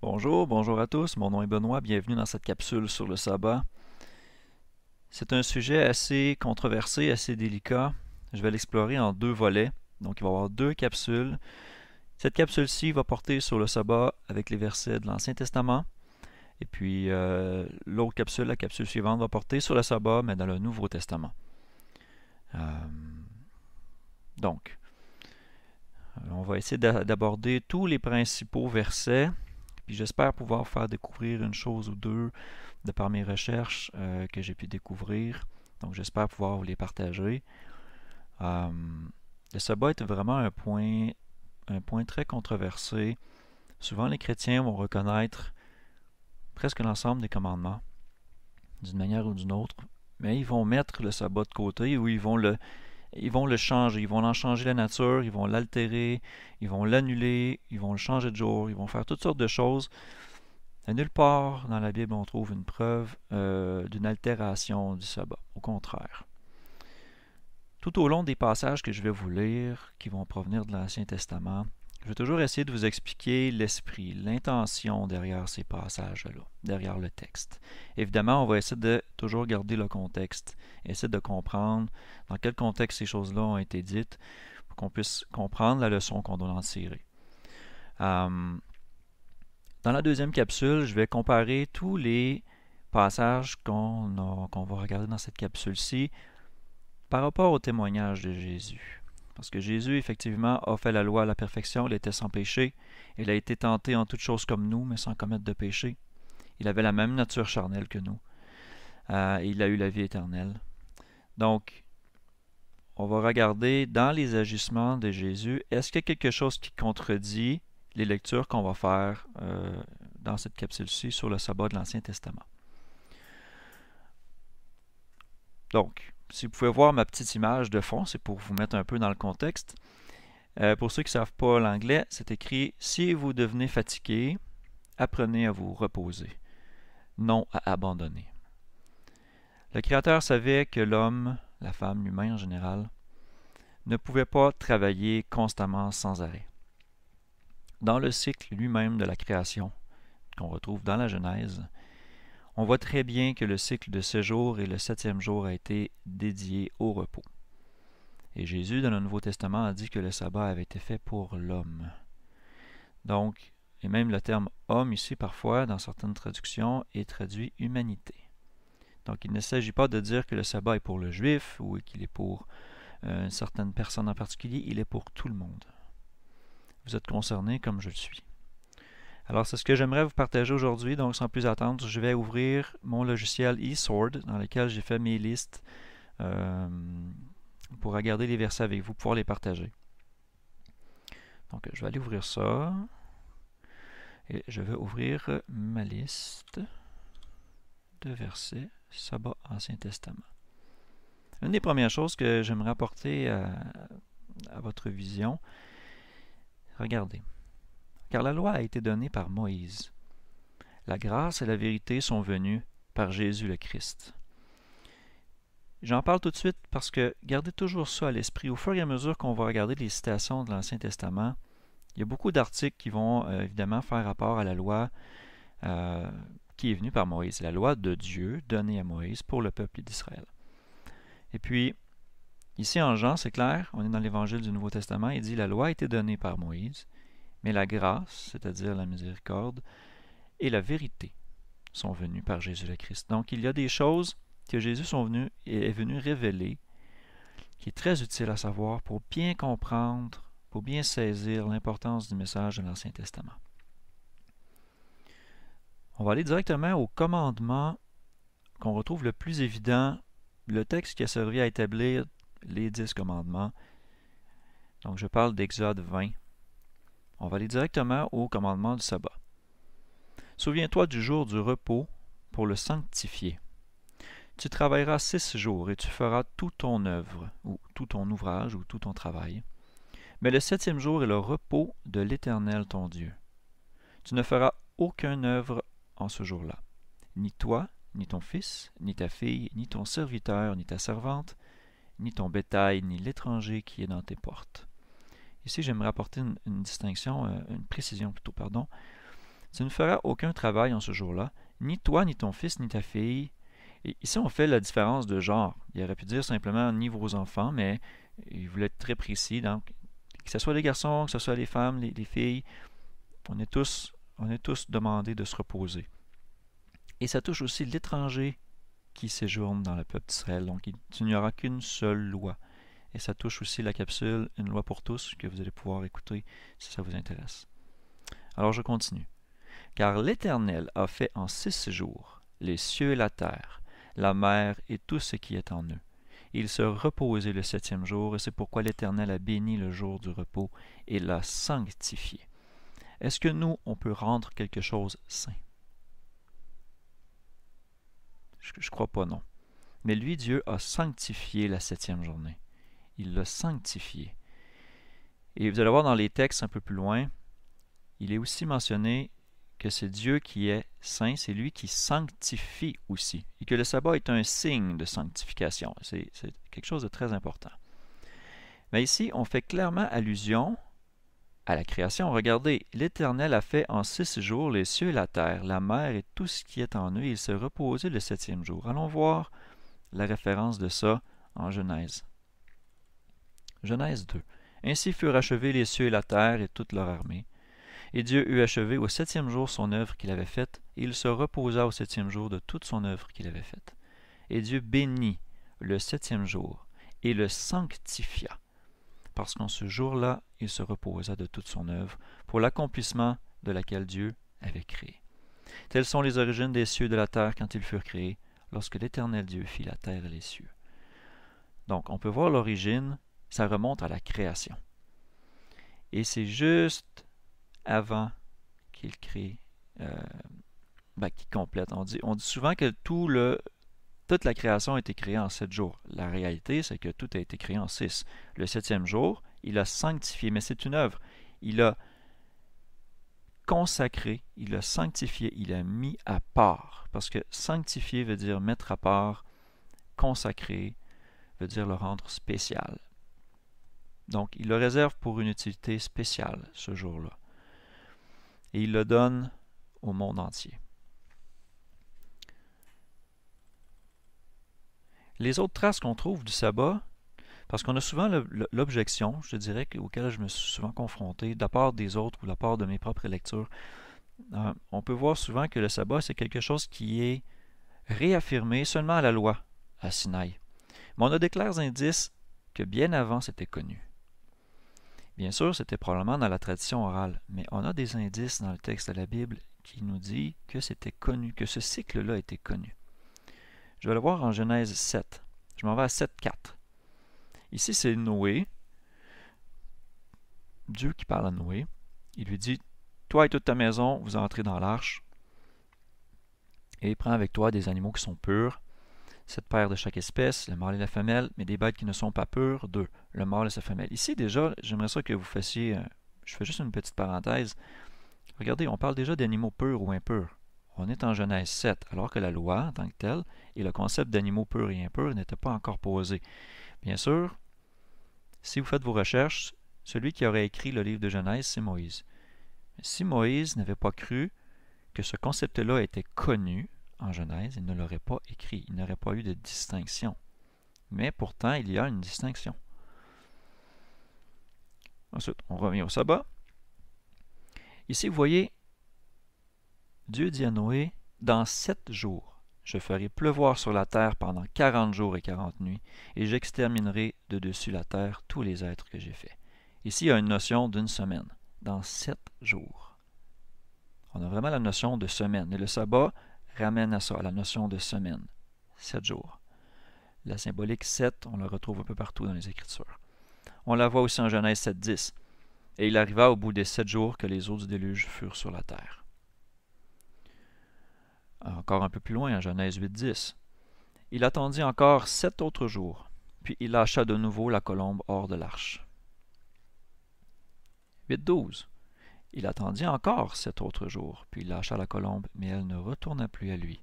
Bonjour à tous, mon nom est Benoît, bienvenue dans cette capsule sur le sabbat. C'est un sujet assez controversé, assez délicat. Je vais l'explorer en deux volets, donc il va y avoir deux capsules. Cette capsule-ci va porter sur le sabbat avec les versets de l'Ancien Testament, et puis l'autre capsule, la capsule suivante, va porter sur le sabbat, mais dans le Nouveau Testament. Euh, donc, on va essayer d'aborder tous les principaux versets. Puis j'espère pouvoir vous faire découvrir une chose ou deux de par mes recherches que j'ai pu découvrir. Donc j'espère pouvoir vous les partager. Euh, le sabbat est vraiment un point très controversé. Souvent les chrétiens vont reconnaître presque l'ensemble des commandements, d'une manière ou d'une autre, mais ils vont mettre le sabbat de côté ou ils vont le changer, ils vont en changer la nature, ils vont l'altérer, ils vont l'annuler, ils vont le changer de jour, ils vont faire toutes sortes de choses. À nulle part dans la Bible on trouve une preuve d'une altération du sabbat. Au contraire. Tout au long des passages que je vais vous lire, qui vont provenir de l'Ancien Testament, je vais toujours essayer de vous expliquer l'esprit, l'intention derrière ces passages-là, derrière le texte. Évidemment, on va essayer de toujours garder le contexte, essayer de comprendre dans quel contexte ces choses-là ont été dites, pour qu'on puisse comprendre la leçon qu'on doit en tirer. Dans la deuxième capsule, je vais comparer tous les passages qu'on va regarder dans cette capsule-ci par rapport au témoignage de Jésus. Parce que Jésus, effectivement, a fait la loi à la perfection, il était sans péché, il a été tenté en toutes choses comme nous, mais sans commettre de péché. Il avait la même nature charnelle que nous. Il a eu la vie éternelle. Donc, on va regarder dans les agissements de Jésus, est-ce qu'il y a quelque chose qui contredit les lectures qu'on va faire dans cette capsule-ci sur le sabbat de l'Ancien Testament. Donc, si vous pouvez voir ma petite image de fond, c'est pour vous mettre un peu dans le contexte. Pour ceux qui ne savent pas l'anglais, c'est écrit « Si vous devenez fatigué, apprenez à vous reposer, non à abandonner. » Le Créateur savait que l'homme, la femme, l'humain en général, ne pouvait pas travailler constamment sans arrêt. Dans le cycle lui-même de la création, qu'on retrouve dans la Genèse, on voit très bien que le cycle de 7 jours et le 7e jour a été dédié au repos. Et Jésus, dans le Nouveau Testament, a dit que le sabbat avait été fait pour l'homme. Donc, et même le terme homme ici, parfois, dans certaines traductions, est traduit humanité. Donc, il ne s'agit pas de dire que le sabbat est pour le juif ou qu'il est pour une certaine personne en particulier, il est pour tout le monde. Vous êtes concernés comme je le suis. Alors, c'est ce que j'aimerais vous partager aujourd'hui. Donc, sans plus attendre, je vais ouvrir mon logiciel eSword dans lequel j'ai fait mes listes pour regarder les versets avec vous, pouvoir les partager. Donc, je vais aller ouvrir ça. Et je vais ouvrir ma liste de versets Sabbat Ancien Testament. Une des premières choses que j'aimerais apporter à votre vision, regardez. Car la loi a été donnée par Moïse. La grâce et la vérité sont venues par Jésus le Christ. J'en parle tout de suite parce que gardez toujours ça à l'esprit. Au fur et à mesure qu'on va regarder les citations de l'Ancien Testament, il y a beaucoup d'articles qui vont évidemment faire rapport à la loi qui est venue par Moïse, la loi de Dieu donnée à Moïse pour le peuple d'Israël. Et puis, ici en Jean, c'est clair, on est dans l'Évangile du Nouveau Testament, il dit la loi a été donnée par Moïse, mais la grâce, c'est-à-dire la miséricorde, et la vérité sont venues par Jésus le Christ. Donc, il y a des choses que Jésus est venu révéler, qui est très utile à savoir pour bien comprendre, pour bien saisir l'importance du message de l'Ancien Testament. On va aller directement au commandement qu'on retrouve le plus évident, le texte qui a servi à établir les 10 commandements. Donc, je parle d'Exode 20. On va aller directement au commandement du sabbat. Souviens-toi du jour du repos pour le sanctifier. Tu travailleras 6 jours et tu feras toute ton œuvre, ou tout ton ouvrage, ou tout ton travail. Mais le 7e jour est le repos de l'Éternel ton Dieu. Tu ne feras aucune œuvre en ce jour-là. Ni toi, ni ton fils, ni ta fille, ni ton serviteur, ni ta servante, ni ton bétail, ni l'étranger qui est dans tes portes. Ici, j'aimerais apporter une distinction, une précision plutôt, pardon. Tu ne feras aucun travail en ce jour-là, ni toi, ni ton fils, ni ta fille. Et ici, on fait la différence de genre. Il aurait pu dire simplement ni vos enfants, mais il voulait être très précis. Donc, que ce soit les garçons, que ce soit les femmes, les filles, on est tous demandés de se reposer. Et ça touche aussi l'étranger qui séjourne dans le peuple d'Israël. Donc, il n'y aura qu'une seule loi. Et ça touche aussi la capsule Une loi pour tous, que vous allez pouvoir écouter si ça vous intéresse. Alors, je continue. Car l'Éternel a fait en 6 jours les cieux et la terre, la mer et tout ce qui est en eux. Il se reposait le 7e jour, et c'est pourquoi l'Éternel a béni le jour du repos et l'a sanctifié. Est-ce que nous, on peut rendre quelque chose saint? Je crois pas, non. Mais lui, Dieu, a sanctifié la 7e journée. Il l'a sanctifié. Et vous allez voir dans les textes un peu plus loin, il est aussi mentionné que c'est Dieu qui est saint, c'est lui qui sanctifie aussi, et que le sabbat est un signe de sanctification. C'est quelque chose de très important. Mais ici, on fait clairement allusion à la création. Regardez, l'Éternel a fait en 6 jours les cieux et la terre, la mer et tout ce qui est en eux, et il se reposait le 7e jour. Allons voir la référence de ça en Genèse. Genèse 2. Ainsi furent achevés les cieux et la terre et toute leur armée. Et Dieu eut achevé au 7e jour son œuvre qu'il avait faite, et il se reposa au 7e jour de toute son œuvre qu'il avait faite. Et Dieu bénit le 7e jour, et le sanctifia, parce qu'en ce jour-là, il se reposa de toute son œuvre, pour l'accomplissement de laquelle Dieu avait créé. Telles sont les origines des cieux et de la terre quand ils furent créés, lorsque l'Éternel Dieu fit la terre et les cieux. Donc, on peut voir l'origine, ça remonte à la création. Et c'est juste avant qu'il crée, qu'il complète. On dit souvent que toute la création a été créée en 7 jours. La réalité, c'est que tout a été créé en 6. Le 7e jour, il a sanctifié, mais c'est une œuvre. Il a consacré, il a sanctifié, il a mis à part. Parce que sanctifier veut dire mettre à part, consacrer veut dire le rendre spécial. Donc, il le réserve pour une utilité spéciale ce jour-là. Et il le donne au monde entier. Les autres traces qu'on trouve du sabbat, parce qu'on a souvent l'objection, je dirais, auquel je me suis souvent confronté, de la part des autres ou de la part de mes propres lectures, on peut voir souvent que le sabbat, c'est quelque chose qui est réaffirmé seulement à la loi, à Sinaï. Mais on a des clairs indices que bien avant, c'était connu. Bien sûr, c'était probablement dans la tradition orale, mais on a des indices dans le texte de la Bible qui nous dit que c'était connu, que ce cycle-là était connu. Je vais le voir en Genèse 7. Je m'en vais à 7.4. Ici, c'est Noé, Dieu qui parle à Noé. Il lui dit, « Toi et toute ta maison, vous entrez dans l'arche, et prends avec toi des animaux qui sont purs, 7 paires de chaque espèce, le mâle et la femelle, mais des bêtes qui ne sont pas pures, 2, le mâle et sa femelle. » Ici, déjà, j'aimerais ça que vous fassiez, je fais juste une petite parenthèse. Regardez, on parle déjà d'animaux purs ou impurs. On est en Genèse 7, alors que la loi, en tant que telle, et le concept d'animaux purs et impurs n'était pas encore posé. Bien sûr, si vous faites vos recherches, celui qui aurait écrit le livre de Genèse, c'est Moïse. Mais si Moïse n'avait pas cru que ce concept-là était connu en Genèse, il ne l'aurait pas écrit. Il n'aurait pas eu de distinction. Mais pourtant, il y a une distinction. Ensuite, on revient au sabbat. Ici, vous voyez, Dieu dit à Noé, « Dans 7 jours, je ferai pleuvoir sur la terre pendant 40 jours et 40 nuits, et j'exterminerai de dessus la terre tous les êtres que j'ai faits. » Ici, il y a une notion d'une semaine. Dans 7 jours. On a vraiment la notion de semaine. Et le sabbat ramène à ça, à la notion de semaine. 7 jours. La symbolique 7, on la retrouve un peu partout dans les Écritures. On la voit aussi en Genèse 7.10. « Et il arriva au bout des 7 jours que les eaux du déluge furent sur la terre. » Encore un peu plus loin, en Genèse 8.10. « Il attendit encore 7 autres jours, puis il lâcha de nouveau la colombe hors de l'arche. » 8.12. « Il attendit encore 7 autres jours, puis il lâcha la colombe, mais elle ne retourna plus à lui. »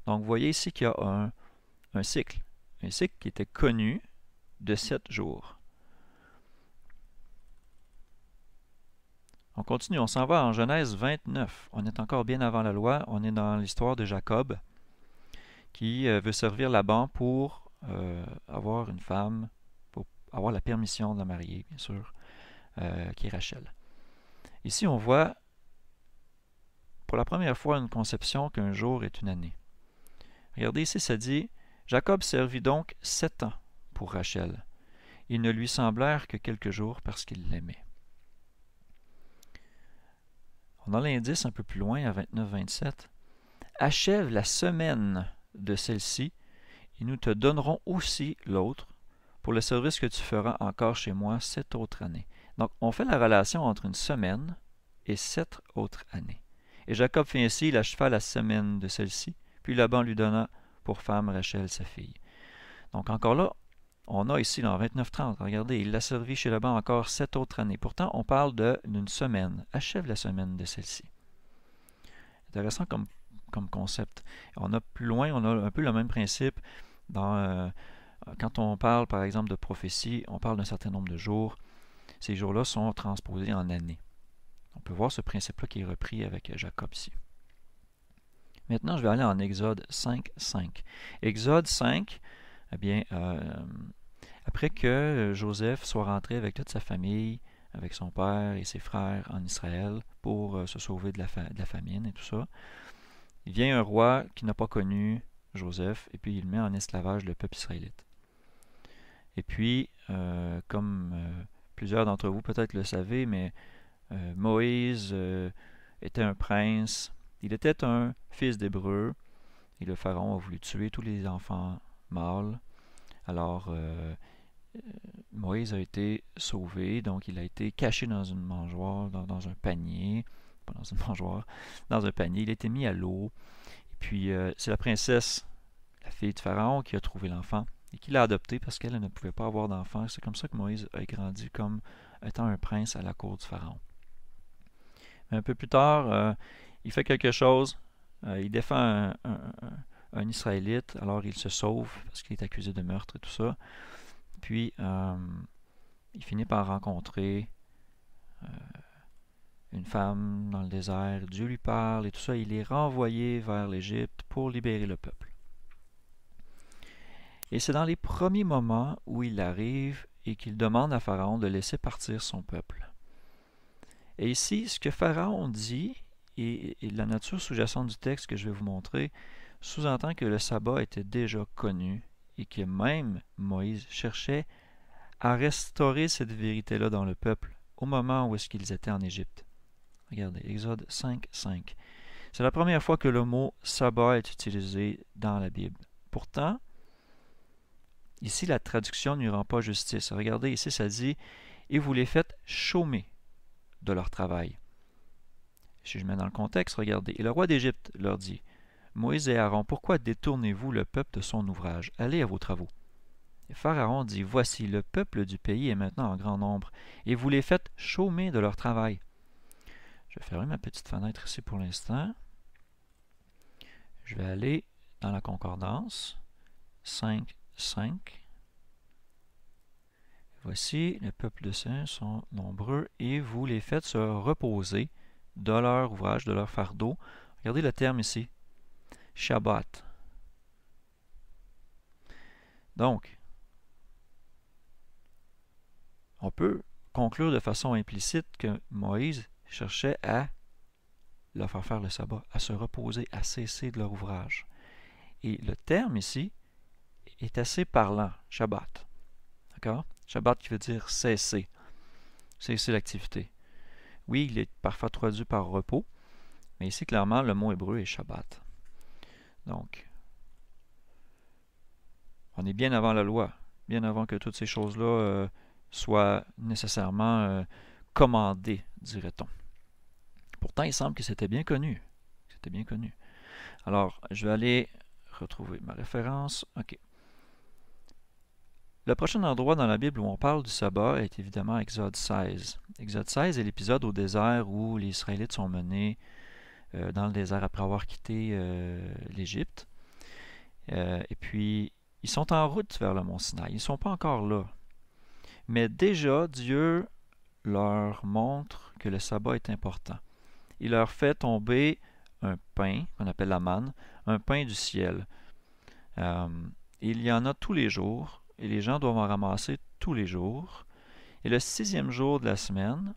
Donc vous voyez ici qu'il y a un cycle qui était connu de 7 jours. On continue, on s'en va en Genèse 29. On est encore bien avant la loi. On est dans l'histoire de Jacob qui veut servir Laban pour avoir une femme, pour avoir la permission de la marier, bien sûr, qui est Rachel. Ici, on voit pour la première fois une conception qu'un jour est une année. Regardez ici, ça dit « Jacob servit donc 7 ans pour Rachel. Ils ne lui semblèrent que quelques jours parce qu'il l'aimait. » On a l'indice un peu plus loin, à 29-27. « Achève la semaine de celle-ci, et nous te donnerons aussi l'autre, pour le service que tu feras encore chez moi 7 autres années. » Donc, on fait la relation entre une semaine et 7 autres années. Et Jacob fit ainsi, il acheva la semaine de celle-ci, puis Laban lui donna pour femme Rachel, sa fille. Donc, encore là, on a ici, dans 29-30, regardez, il l'a servi chez Laban encore 7 autres années. Pourtant, on parle d'une semaine. Achève la semaine de celle-ci. Intéressant comme concept. On a plus loin, on a un peu le même principe quand on parle, par exemple, de prophétie, on parle d'un certain nombre de jours. Ces jours-là sont transposés en années. On peut voir ce principe-là qui est repris avec Jacob ici. Maintenant, je vais aller en Exode 5:5. Exode 5, eh bien, après que Joseph soit rentré avec toute sa famille, avec son père et ses frères en Israël pour se sauver de la famine et tout ça, il vient un roi qui n'a pas connu Joseph et puis il met en esclavage le peuple israélite. Et puis, comme plusieurs d'entre vous peut-être le savez, mais Moïse était un prince, il était un fils d'Hébreu, et le pharaon a voulu tuer tous les enfants mâles. Alors, Moïse a été sauvé, donc il a été caché dans une mangeoire, dans un panier, pas dans une mangeoire, dans un panier, il a été mis à l'eau, et puis c'est la princesse, la fille de Pharaon, qui a trouvé l'enfant, et qui l'a adopté parce qu'elle ne pouvait pas avoir d'enfant. C'est comme ça que Moïse a grandi comme étant un prince à la cour du Pharaon. Un peu plus tard, il fait quelque chose. Il défend un Israélite. Alors il se sauve parce qu'il est accusé de meurtre et tout ça. Puis il finit par rencontrer une femme dans le désert. Dieu lui parle et tout ça. Il est renvoyé vers l'Égypte pour libérer le peuple. Et c'est dans les premiers moments où il arrive et qu'il demande à Pharaon de laisser partir son peuple. Et ici, ce que Pharaon dit, et la nature sous-jacente du texte que je vais vous montrer, sous-entend que le sabbat était déjà connu et que même Moïse cherchait à restaurer cette vérité-là dans le peuple au moment où est-ce qu'ils étaient en Égypte. Regardez, Exode 5:5. C'est la première fois que le mot sabbat est utilisé dans la Bible. Pourtant, ici, la traduction ne lui rend pas justice. Regardez, ici, ça dit « Et vous les faites chômer de leur travail. » Si je mets dans le contexte, regardez. Et le roi d'Égypte leur dit « Moïse et Aaron, pourquoi détournez-vous le peuple de son ouvrage? Allez à vos travaux. » Et Pharaon dit « Voici, le peuple du pays est maintenant en grand nombre, et vous les faites chômer de leur travail. » Je vais fermer ma petite fenêtre ici pour l'instant. Je vais aller dans la concordance. 5:5. Voici, le peuple de Saint sont nombreux, et vous les faites se reposer de leur ouvrage, de leur fardeau. Regardez le terme ici. Shabbat. Donc, on peut conclure de façon implicite que Moïse cherchait à leur faire le sabbat, à se reposer, à cesser de leur ouvrage. Et le terme ici est assez parlant, Shabbat. D'accord? Shabbat qui veut dire cesser. Cesser l'activité. Oui, il est parfois traduit par repos, mais ici, clairement, le mot hébreu est Shabbat. Donc, on est bien avant la loi, bien avant que toutes ces choses-là soient nécessairement commandées, dirait-on. Pourtant, il semble que c'était bien connu. C'était bien connu. Alors, je vais aller retrouver ma référence. OK. Le prochain endroit dans la Bible où on parle du sabbat est évidemment Exode 16. Exode 16 est l'épisode au désert où les Israélites sont menés dans le désert après avoir quitté l'Égypte. Et puis, ils sont en route vers le mont Sinaï. Ils ne sont pas encore là. Mais déjà, Dieu leur montre que le sabbat est important. Il leur fait tomber un pain, qu'on appelle la manne, un pain du ciel. Il y en a tous les jours, et les gens doivent en ramasser tous les jours. Et le 6e jour de la semaine,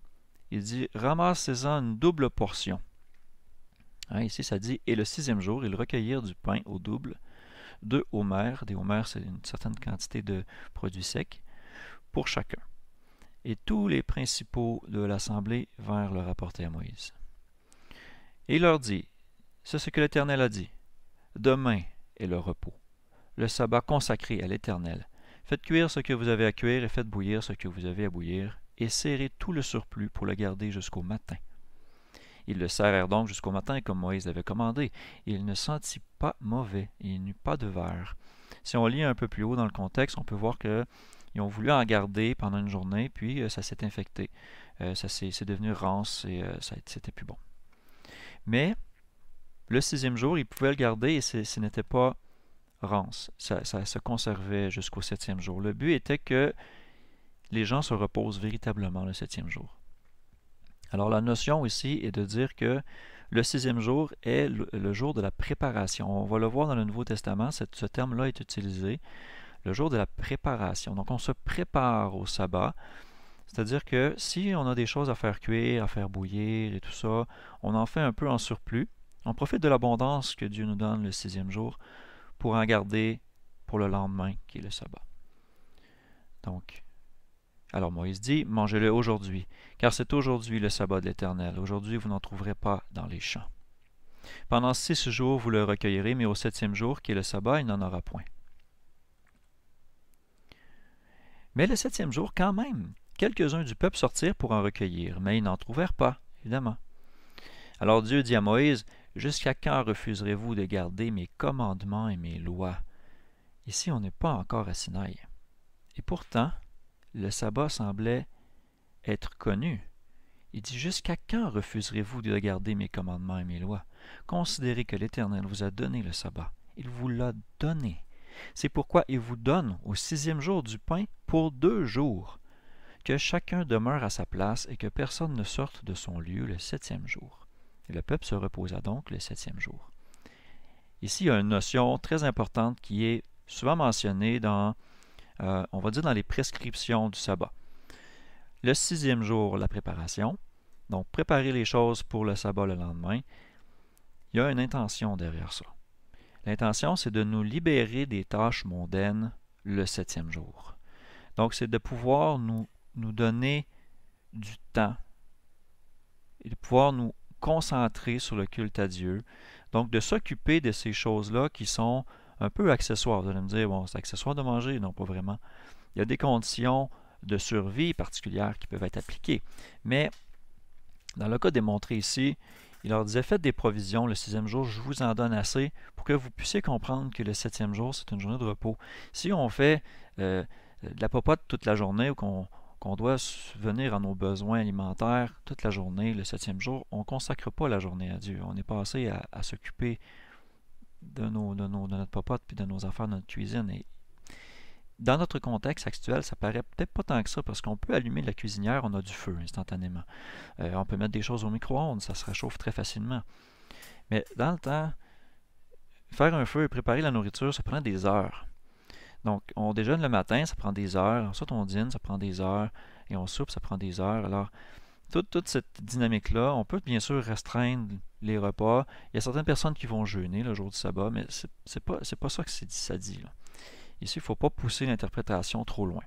il dit « Ramassez-en une double portion ». Ici, ça dit « Et le 6e jour, ils recueillirent du pain au double, 2 homères ». Des homères, c'est une certaine quantité de produits secs, pour chacun. Et tous les principaux de l'assemblée vinrent le rapporter à Moïse. Et il leur dit, c'est ce que l'Éternel a dit, demain est le repos, le sabbat consacré à l'Éternel. Faites cuire ce que vous avez à cuire et faites bouillir ce que vous avez à bouillir, et serrez tout le surplus pour le garder jusqu'au matin. Ils le serrèrent donc jusqu'au matin comme Moïse l'avait commandé. Il ne sentit pas mauvais, et il n'eut pas de verre. Si on lit un peu plus haut dans le contexte, on peut voir qu'ils ont voulu en garder pendant une journée, puis ça s'est infecté. C'est devenu rance et c'était plus bon. Mais le 6e jour, ils pouvaient le garder et ce n'était pas rance. Ça se conservait jusqu'au 7e jour. Le but était que les gens se reposent véritablement le 7e jour. Alors la notion ici est de dire que le 6e jour est le jour de la préparation. On va le voir dans le Nouveau Testament, ce terme-là est utilisé, le jour de la préparation. Donc on se prépare au sabbat, c'est-à-dire que si on a des choses à faire cuire, à faire bouillir et tout ça, on en fait un peu en surplus. On profite de l'abondance que Dieu nous donne le 6e jour pour en garder pour le lendemain, qui est le sabbat. Donc, alors Moïse dit, mangez-le aujourd'hui, car c'est aujourd'hui le sabbat de l'Éternel. Aujourd'hui, vous n'en trouverez pas dans les champs. Pendant 6 jours, vous le recueillerez, mais au 7e jour, qui est le sabbat, il n'en aura point. Mais le 7e jour, quand même, quelques-uns du peuple sortirent pour en recueillir, mais ils n'en trouvèrent pas, évidemment. Alors Dieu dit à Moïse, « Jusqu'à quand refuserez-vous de garder mes commandements et mes lois? » Ici, on n'est pas encore à Sinaï. Et pourtant, le sabbat semblait être connu. Il dit, « Jusqu'à quand refuserez-vous de garder mes commandements et mes lois? Considérez que l'Éternel vous a donné le sabbat. Il vous l'a donné. C'est pourquoi il vous donne au 6e jour du pain pour 2 jours, que chacun demeure à sa place et que personne ne sorte de son lieu le 7e jour. » Et le peuple se reposa donc le 7e jour. Ici, il y a une notion très importante qui est souvent mentionnée dans, on va dire, dans les prescriptions du sabbat. Le 6e jour, la préparation. Donc, préparer les choses pour le sabbat le lendemain. Il y a une intention derrière ça. L'intention, c'est de nous libérer des tâches mondaines le 7e jour. Donc, c'est de pouvoir nous donner du temps et de pouvoir nous concentrer sur le culte à Dieu. Donc, de s'occuper de ces choses-là qui sont un peu accessoires. Vous allez me dire, bon, c'est accessoire de manger? Non, pas vraiment. Il y a des conditions de survie particulières qui peuvent être appliquées. Mais, dans le cas démontré ici, il leur disait, faites des provisions le 6e jour, je vous en donne assez pour que vous puissiez comprendre que le 7e jour, c'est une journée de repos. Si on fait de la popote toute la journée ou qu'on doit subvenir à nos besoins alimentaires toute la journée, le 7e jour, on ne consacre pas la journée à Dieu. On est passé à s'occuper de notre popote puis de nos affaires, de notre cuisine. Et dans notre contexte actuel, ça paraît peut-être pas tant que ça, parce qu'on peut allumer la cuisinière, on a du feu instantanément. On peut mettre des choses au micro-ondes, ça se réchauffe très facilement. Mais dans le temps, faire un feu et préparer la nourriture, ça prend des heures. Donc, on déjeune le matin, ça prend des heures. Ensuite, on dîne, ça prend des heures. Et on soupe, ça prend des heures. Alors, toute cette dynamique-là, on peut bien sûr restreindre les repas. Il y a certaines personnes qui vont jeûner le jour du sabbat, mais c'est pas ça que ça dit, là. Ici, il ne faut pas pousser l'interprétation trop loin.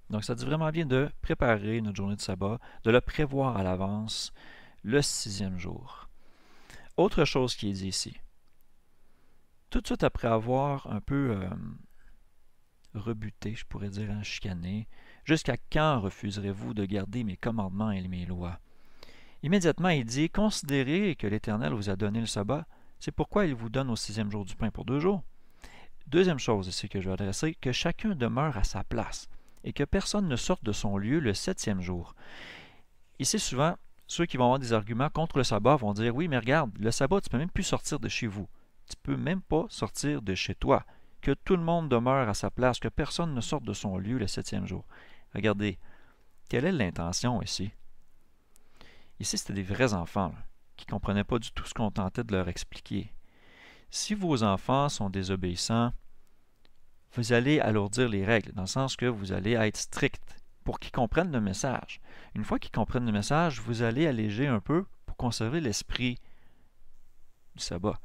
Donc, ça dit vraiment bien de préparer notre journée de sabbat, de le prévoir à l'avance le 6e jour. Autre chose qui est dit ici. Tout de suite après avoir un peu rebuté, je pourrais dire, chicané, « Jusqu'à quand refuserez-vous de garder mes commandements et mes lois? » Immédiatement, il dit, « Considérez que l'Éternel vous a donné le sabbat, c'est pourquoi il vous donne au 6e jour du pain pour 2 jours. » Deuxième chose ici que je vais adresser, que chacun demeure à sa place et que personne ne sorte de son lieu le 7e jour. Ici, souvent, ceux qui vont avoir des arguments contre le sabbat vont dire, oui, mais regarde, le sabbat, tu ne peux même plus sortir de chez vous. Tu ne peux même pas sortir de chez toi. Que tout le monde demeure à sa place, que personne ne sorte de son lieu le 7e jour. Regardez, quelle est l'intention ici? Ici, c'était des vrais enfants là, qui ne comprenaient pas du tout ce qu'on tentait de leur expliquer. Si vos enfants sont désobéissants, vous allez alourdir les règles, dans le sens que vous allez être strict pour qu'ils comprennent le message. Une fois qu'ils comprennent le message, vous allez alléger un peu pour conserver l'esprit du sabbat.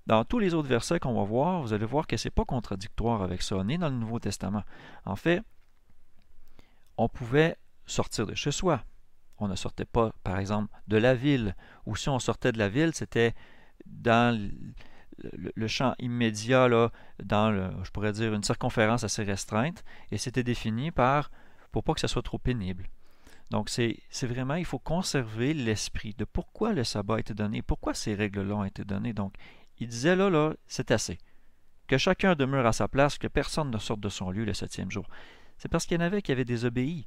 Dans tous les autres versets qu'on va voir, vous allez voir que ce n'est pas contradictoire avec ça, ni dans le Nouveau Testament. En fait, on pouvait sortir de chez soi. On ne sortait pas, par exemple, de la ville. Ou si on sortait de la ville, c'était dans le champ immédiat, là, dans, je pourrais dire, une circonférence assez restreinte, et c'était défini pour pas que ça soit trop pénible. Donc, c'est vraiment, il faut conserver l'esprit de pourquoi le sabbat a été donné, pourquoi ces règles-là ont été données. Donc, il disait là, c'est assez. Que chacun demeure à sa place, que personne ne sorte de son lieu le septième jour. C'est parce qu'il y en avait qui avaient désobéi.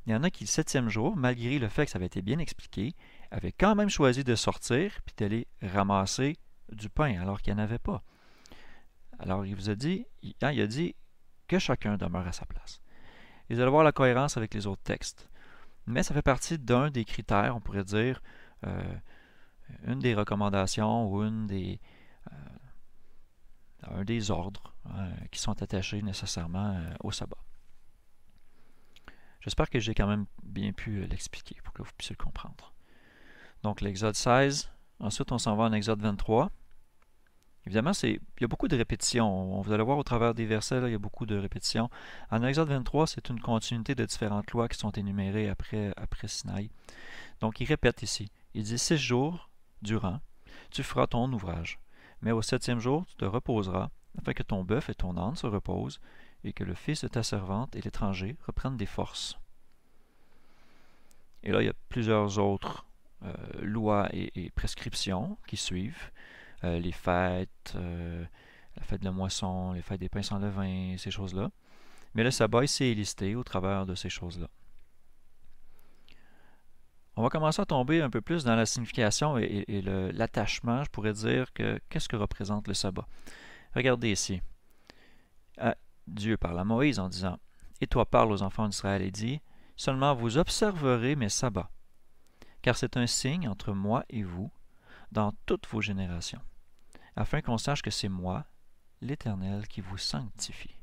Il y en a qui, le septième jour, malgré le fait que ça avait été bien expliqué, avaient quand même choisi de sortir puis d'aller ramasser du pain, alors qu'il n'y en avait pas. Alors, il vous a dit, il a dit que chacun demeure à sa place. Et vous allez voir la cohérence avec les autres textes. Mais ça fait partie d'un des critères, on pourrait dire, une des recommandations ou un des ordres qui sont attachés nécessairement au sabbat. J'espère que j'ai quand même bien pu l'expliquer pour que vous puissiez le comprendre. Donc l'Exode 16, ensuite on s'en va en Exode 23. Évidemment, il y a beaucoup de répétitions. Vous allez voir au travers des versets, là, il y a beaucoup de répétitions. En Exode 23, c'est une continuité de différentes lois qui sont énumérées après Sinaï. Donc il répète ici. Il dit 6 jours durant, tu feras ton ouvrage. Mais au septième jour, tu te reposeras, afin que ton bœuf et ton âne se reposent, et que le fils de ta servante et l'étranger reprennent des forces. Et là, il y a plusieurs autres lois et prescriptions qui suivent. Les fêtes, la fête de la moisson, les fêtes des pains sans levain, ces choses-là. Mais le sabbat ici est listé au travers de ces choses-là. On va commencer à tomber un peu plus dans la signification et l'attachement, je pourrais dire, qu'est-ce que représente le sabbat. Regardez ici. Dieu parle à Moïse en disant « Et toi parle aux enfants d'Israël et dis, seulement vous observerez mes sabbats, car c'est un signe entre moi et vous dans toutes vos générations, afin qu'on sache que c'est moi, l'Éternel, qui vous sanctifie.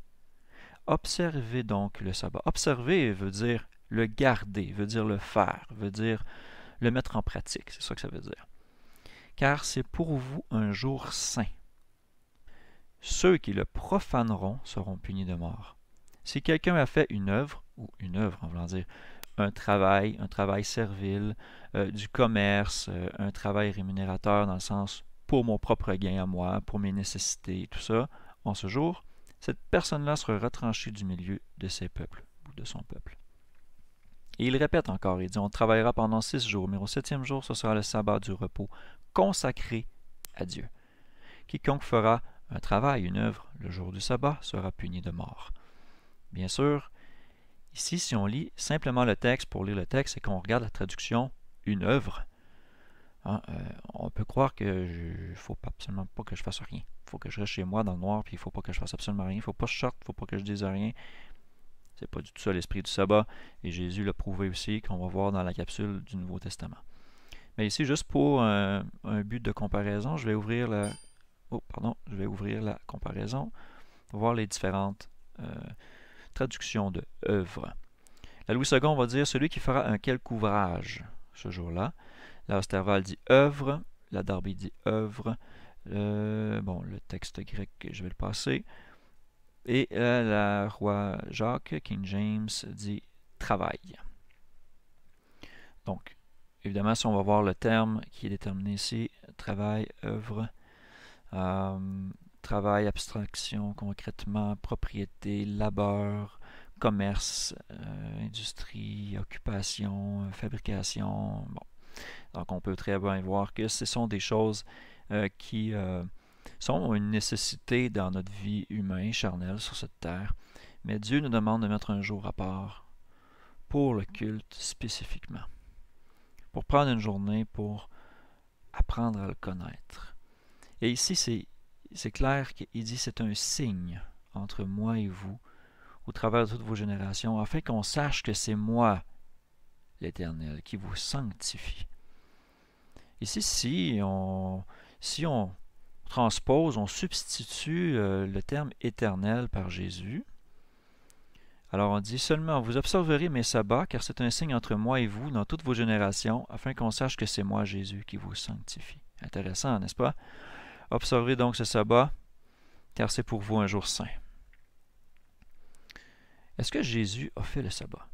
Observez donc le sabbat. » Observer veut dire le garder, veut dire le faire, veut dire le mettre en pratique. C'est ça que ça veut dire. Car c'est pour vous un jour saint. Ceux qui le profaneront seront punis de mort. Si quelqu'un a fait une œuvre, ou une œuvre en voulant dire un travail servile, du commerce, un travail rémunérateur dans le sens pour mon propre gain à moi, pour mes nécessités, tout ça, en ce jour, cette personne-là sera retranchée du milieu de ses peuples, ou de son peuple. Et il répète encore, il dit, on travaillera pendant 6 jours, mais au septième jour, ce sera le sabbat du repos, consacré à Dieu. Quiconque fera un travail, une œuvre, le jour du sabbat, sera puni de mort. Bien sûr, ici, si on lit simplement le texte pour lire le texte et qu'on regarde la traduction « une œuvre », on peut croire que il ne faut absolument pas que je fasse rien. Il faut que je reste chez moi dans le noir, puis il ne faut pas que je fasse absolument rien. Il ne faut pas que je sorte, il ne faut pas que je dise rien. C'est pas du tout ça l'esprit du sabbat. Et Jésus l'a prouvé aussi, qu'on va voir dans la capsule du Nouveau Testament. Mais ici, juste pour un but de comparaison, je vais ouvrir la comparaison pour voir les différentes traductions de œuvre. La Louis II va dire celui qui fera un quelque ouvrage ce jour-là. La Osterval dit œuvre. La Darby dit œuvre. Le texte grec, je vais le passer. Et la Roi Jacques, King James, dit travail. Donc, évidemment, si on va voir le terme qui est déterminé ici, travail, œuvre, travail, abstraction, concrètement, propriété, labeur, commerce, industrie, occupation, fabrication. Bon. Donc, on peut très bien voir que ce sont des choses qui sont une nécessité dans notre vie humaine, charnelle, sur cette terre. Mais Dieu nous demande de mettre un jour à part pour le culte spécifiquement. Pour prendre une journée pour apprendre à le connaître. Et ici, c'est clair qu'il dit c'est un signe entre moi et vous, au travers de toutes vos générations, afin qu'on sache que c'est moi, l'Éternel, qui vous sanctifie. Ici, si on transpose, on substitue le terme éternel par Jésus, alors on dit seulement, vous observerez mes sabbats, car c'est un signe entre moi et vous dans toutes vos générations, afin qu'on sache que c'est moi, Jésus, qui vous sanctifie. Intéressant, n'est-ce pas? Observez donc ce sabbat, car c'est pour vous un jour saint. Est-ce que Jésus a fait le sabbat?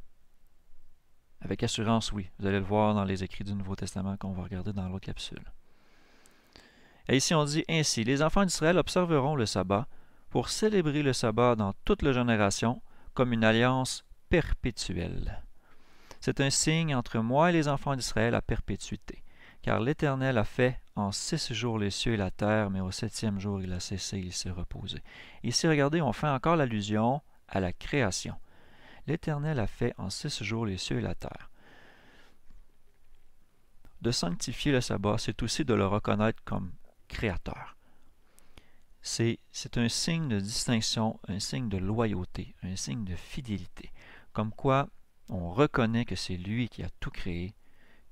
Avec assurance, oui. Vous allez le voir dans les écrits du Nouveau Testament qu'on va regarder dans l'autre capsule. Et ici on dit ainsi, les enfants d'Israël observeront le sabbat pour célébrer le sabbat dans toute la génération comme une alliance perpétuelle. C'est un signe entre moi et les enfants d'Israël à perpétuité, car l'Éternel a fait en 6 jours les cieux et la terre, mais au 7e jour il a cessé, il s'est reposé. Ici, regardez, on fait encore l'allusion à la création. L'Éternel a fait en 6 jours les cieux et la terre. De sanctifier le sabbat, c'est aussi de le reconnaître comme créateur. C'est un signe de distinction, un signe de loyauté, un signe de fidélité. Comme quoi, on reconnaît que c'est lui qui a tout créé,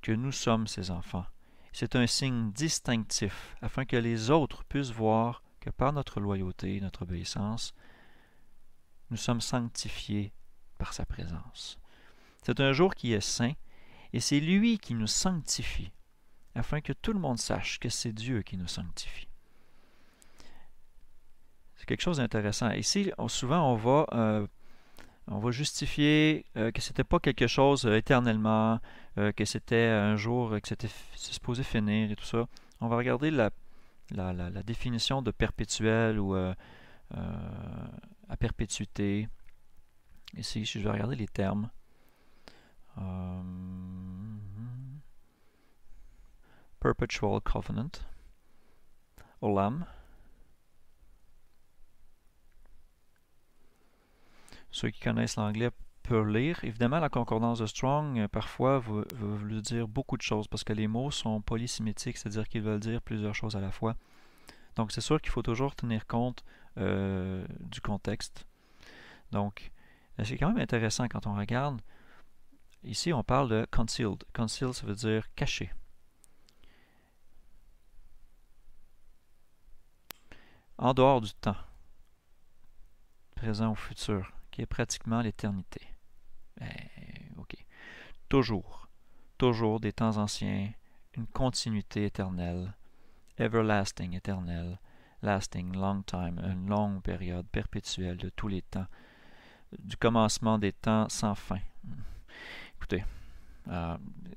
que nous sommes ses enfants. C'est un signe distinctif, afin que les autres puissent voir que par notre loyauté, notre obéissance, nous sommes sanctifiés par sa présence. C'est un jour qui est saint, et c'est lui qui nous sanctifie, afin que tout le monde sache que c'est Dieu qui nous sanctifie. C'est quelque chose d'intéressant. Ici, souvent, on va justifier que c'était pas quelque chose éternellement, que c'était un jour, que c'est supposé finir et tout ça. On va regarder la définition de perpétuel ou à perpétuité. Ici, je vais regarder les termes. Perpetual Covenant. Olam. Ceux qui connaissent l'anglais peuvent lire. Évidemment, la concordance de Strong, parfois, va vouloir dire beaucoup de choses, parce que les mots sont polysémitiques, c'est-à-dire qu'ils veulent dire plusieurs choses à la fois. Donc, c'est sûr qu'il faut toujours tenir compte du contexte. Donc, c'est quand même intéressant quand on regarde. Ici, on parle de concealed. Concealed, ça veut dire caché. En dehors du temps, présent ou futur, qui est pratiquement l'éternité. Ok. Toujours des temps anciens, une continuité éternelle, everlasting, éternel, lasting, long time, une longue période perpétuelle de tous les temps, du commencement des temps sans fin. Écoutez,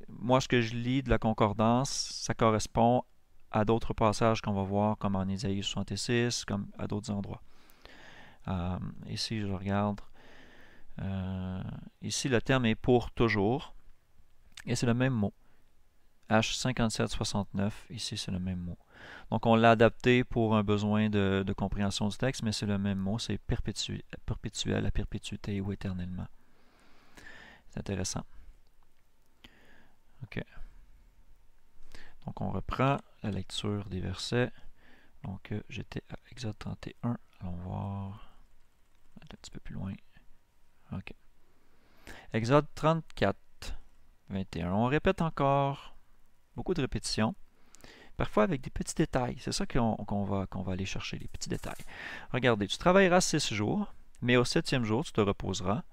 moi ce que je lis de la concordance, ça correspond à d'autres passages qu'on va voir, comme en Isaïe 66, comme à d'autres endroits. Ici, je regarde. Ici, le terme est pour toujours. Et c'est le même mot. H5769, ici, c'est le même mot. Donc, on l'a adapté pour un besoin de compréhension du texte, mais c'est le même mot. C'est perpétuel, à perpétuité ou éternellement. C'est intéressant. OK. Donc, on reprend la lecture des versets. Donc, j'étais à Exode 31. Allons voir un petit peu plus loin. OK. Exode 34, 21. On répète encore, beaucoup de répétitions, parfois avec des petits détails. C'est ça qu'on va aller chercher, les petits détails. Regardez, tu travailleras 6 jours, mais au 7e jour, tu te reposeras.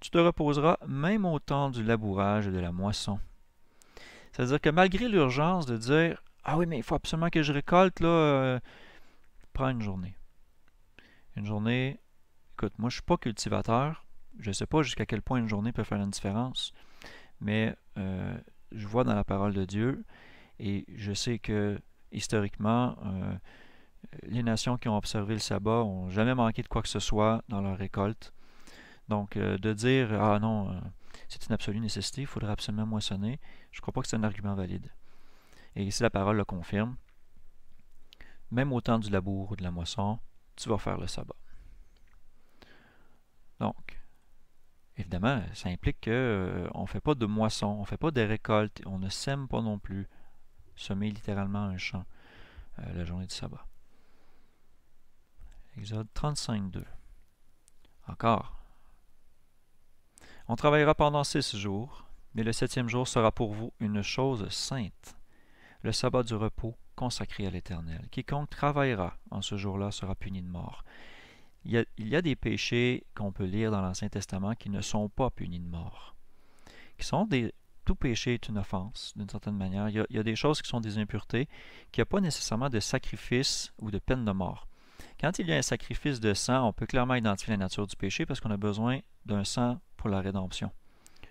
Tu te reposeras même au temps du labourage et de la moisson. C'est-à-dire que malgré l'urgence de dire « Ah oui, mais il faut absolument que je récolte, là, prends une journée. » Une journée, écoute, moi je ne suis pas cultivateur, je ne sais pas jusqu'à quel point une journée peut faire une différence, mais je vois dans la parole de Dieu et je sais que historiquement, les nations qui ont observé le sabbat n'ont jamais manqué de quoi que ce soit dans leur récolte. Donc, de dire « Ah non, c'est une absolue nécessité, il faudrait absolument moissonner », je ne crois pas que c'est un argument valide. Et ici, la parole le confirme. Même au temps du labour ou de la moisson, tu vas faire le sabbat. Donc, évidemment, ça implique qu'on ne fait pas de moisson, on ne fait pas de récolte, on ne sème pas non plus. Semer littéralement un champ la journée du sabbat. Exode 35, 2. Encore. On travaillera pendant 6 jours, Mais le septième jour sera pour vous une chose sainte, le sabbat du repos consacré à l'Éternel. Quiconque travaillera en ce jour-là sera puni de mort. Il y a des péchés qu'on peut lire dans l'Ancien Testament qui ne sont pas punis de mort. Tout péché est une offense, d'une certaine manière. Il y a des choses qui sont des impuretés, qui n'ont pas nécessairement de sacrifice ou de peine de mort. Quand il y a un sacrifice de sang, on peut clairement identifier la nature du péché parce qu'on a besoin d'un sang pour la rédemption.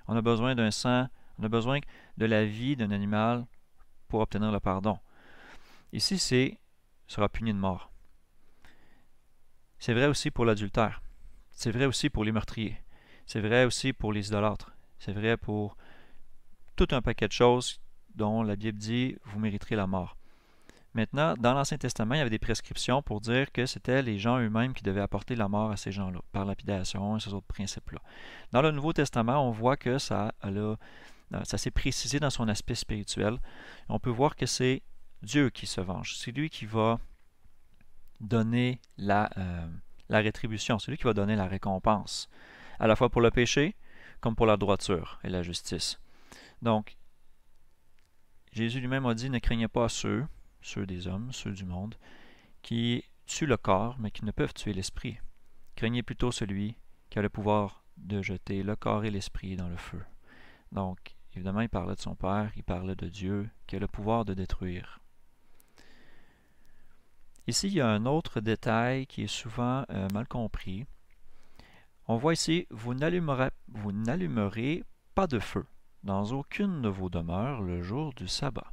On a besoin d'un sang, on a besoin de la vie d'un animal pour obtenir le pardon. Ici, sera puni de mort. C'est vrai aussi pour l'adultère. C'est vrai aussi pour les meurtriers. C'est vrai aussi pour les idolâtres. C'est vrai pour tout un paquet de choses dont la Bible dit « vous mériterez la mort ». Maintenant, dans l'Ancien Testament, il y avait des prescriptions pour dire que c'était les gens eux-mêmes qui devaient apporter la mort à ces gens-là, par lapidation et ces autres principes-là. Dans le Nouveau Testament, on voit que ça s'est précisé dans son aspect spirituel. On peut voir que c'est Dieu qui se venge. C'est lui qui va donner la rétribution. C'est lui qui va donner la récompense, à la fois pour le péché comme pour la droiture et la justice. Donc, Jésus lui-même a dit, ne craignez pas ceux des hommes, ceux du monde, qui tuent le corps, mais qui ne peuvent tuer l'esprit. Craignez plutôt celui qui a le pouvoir de jeter le corps et l'esprit dans le feu. Donc, évidemment, il parlait de son Père, il parlait de Dieu, qui a le pouvoir de détruire. Ici, il y a un autre détail qui est souvent mal compris. On voit ici, vous n'allumerez pas de feu dans aucune de vos demeures le jour du sabbat.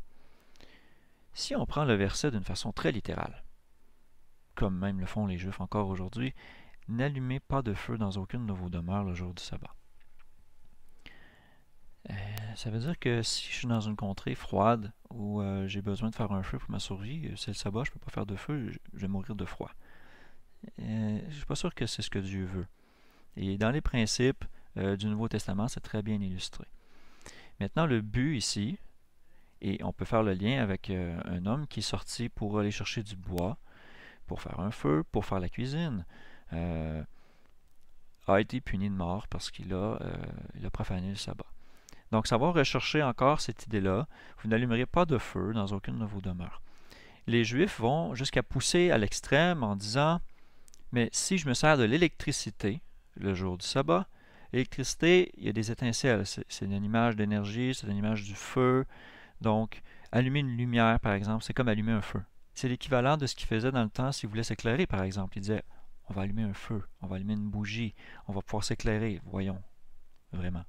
Si on prend le verset d'une façon très littérale, comme même le font les Juifs encore aujourd'hui, n'allumez pas de feu dans aucune de vos demeures le jour du sabbat. Ça veut dire que si je suis dans une contrée froide où j'ai besoin de faire un feu pour ma survie, c'est le sabbat, je ne peux pas faire de feu, je vais mourir de froid. Je ne suis pas sûr que c'est ce que Dieu veut. Et dans les principes du Nouveau Testament, c'est très bien illustré. Maintenant, le but ici, et on peut faire le lien avec un homme qui est sorti pour aller chercher du bois, pour faire un feu, pour faire la cuisine, a été puni de mort parce qu'il a profané le sabbat. Donc, ça va rechercher encore cette idée-là. Vous n'allumerez pas de feu dans aucune de vos demeures. Les Juifs vont jusqu'à pousser à l'extrême en disant, mais si je me sers de l'électricité le jour du sabbat, l'électricité, il y a des étincelles. C'est une image d'énergie, c'est une image du feu. Donc, allumer une lumière, par exemple, c'est comme allumer un feu. C'est l'équivalent de ce qu'il faisait dans le temps s'il voulait s'éclairer, par exemple. Il disait, on va allumer un feu, on va allumer une bougie, on va pouvoir s'éclairer. Voyons, vraiment.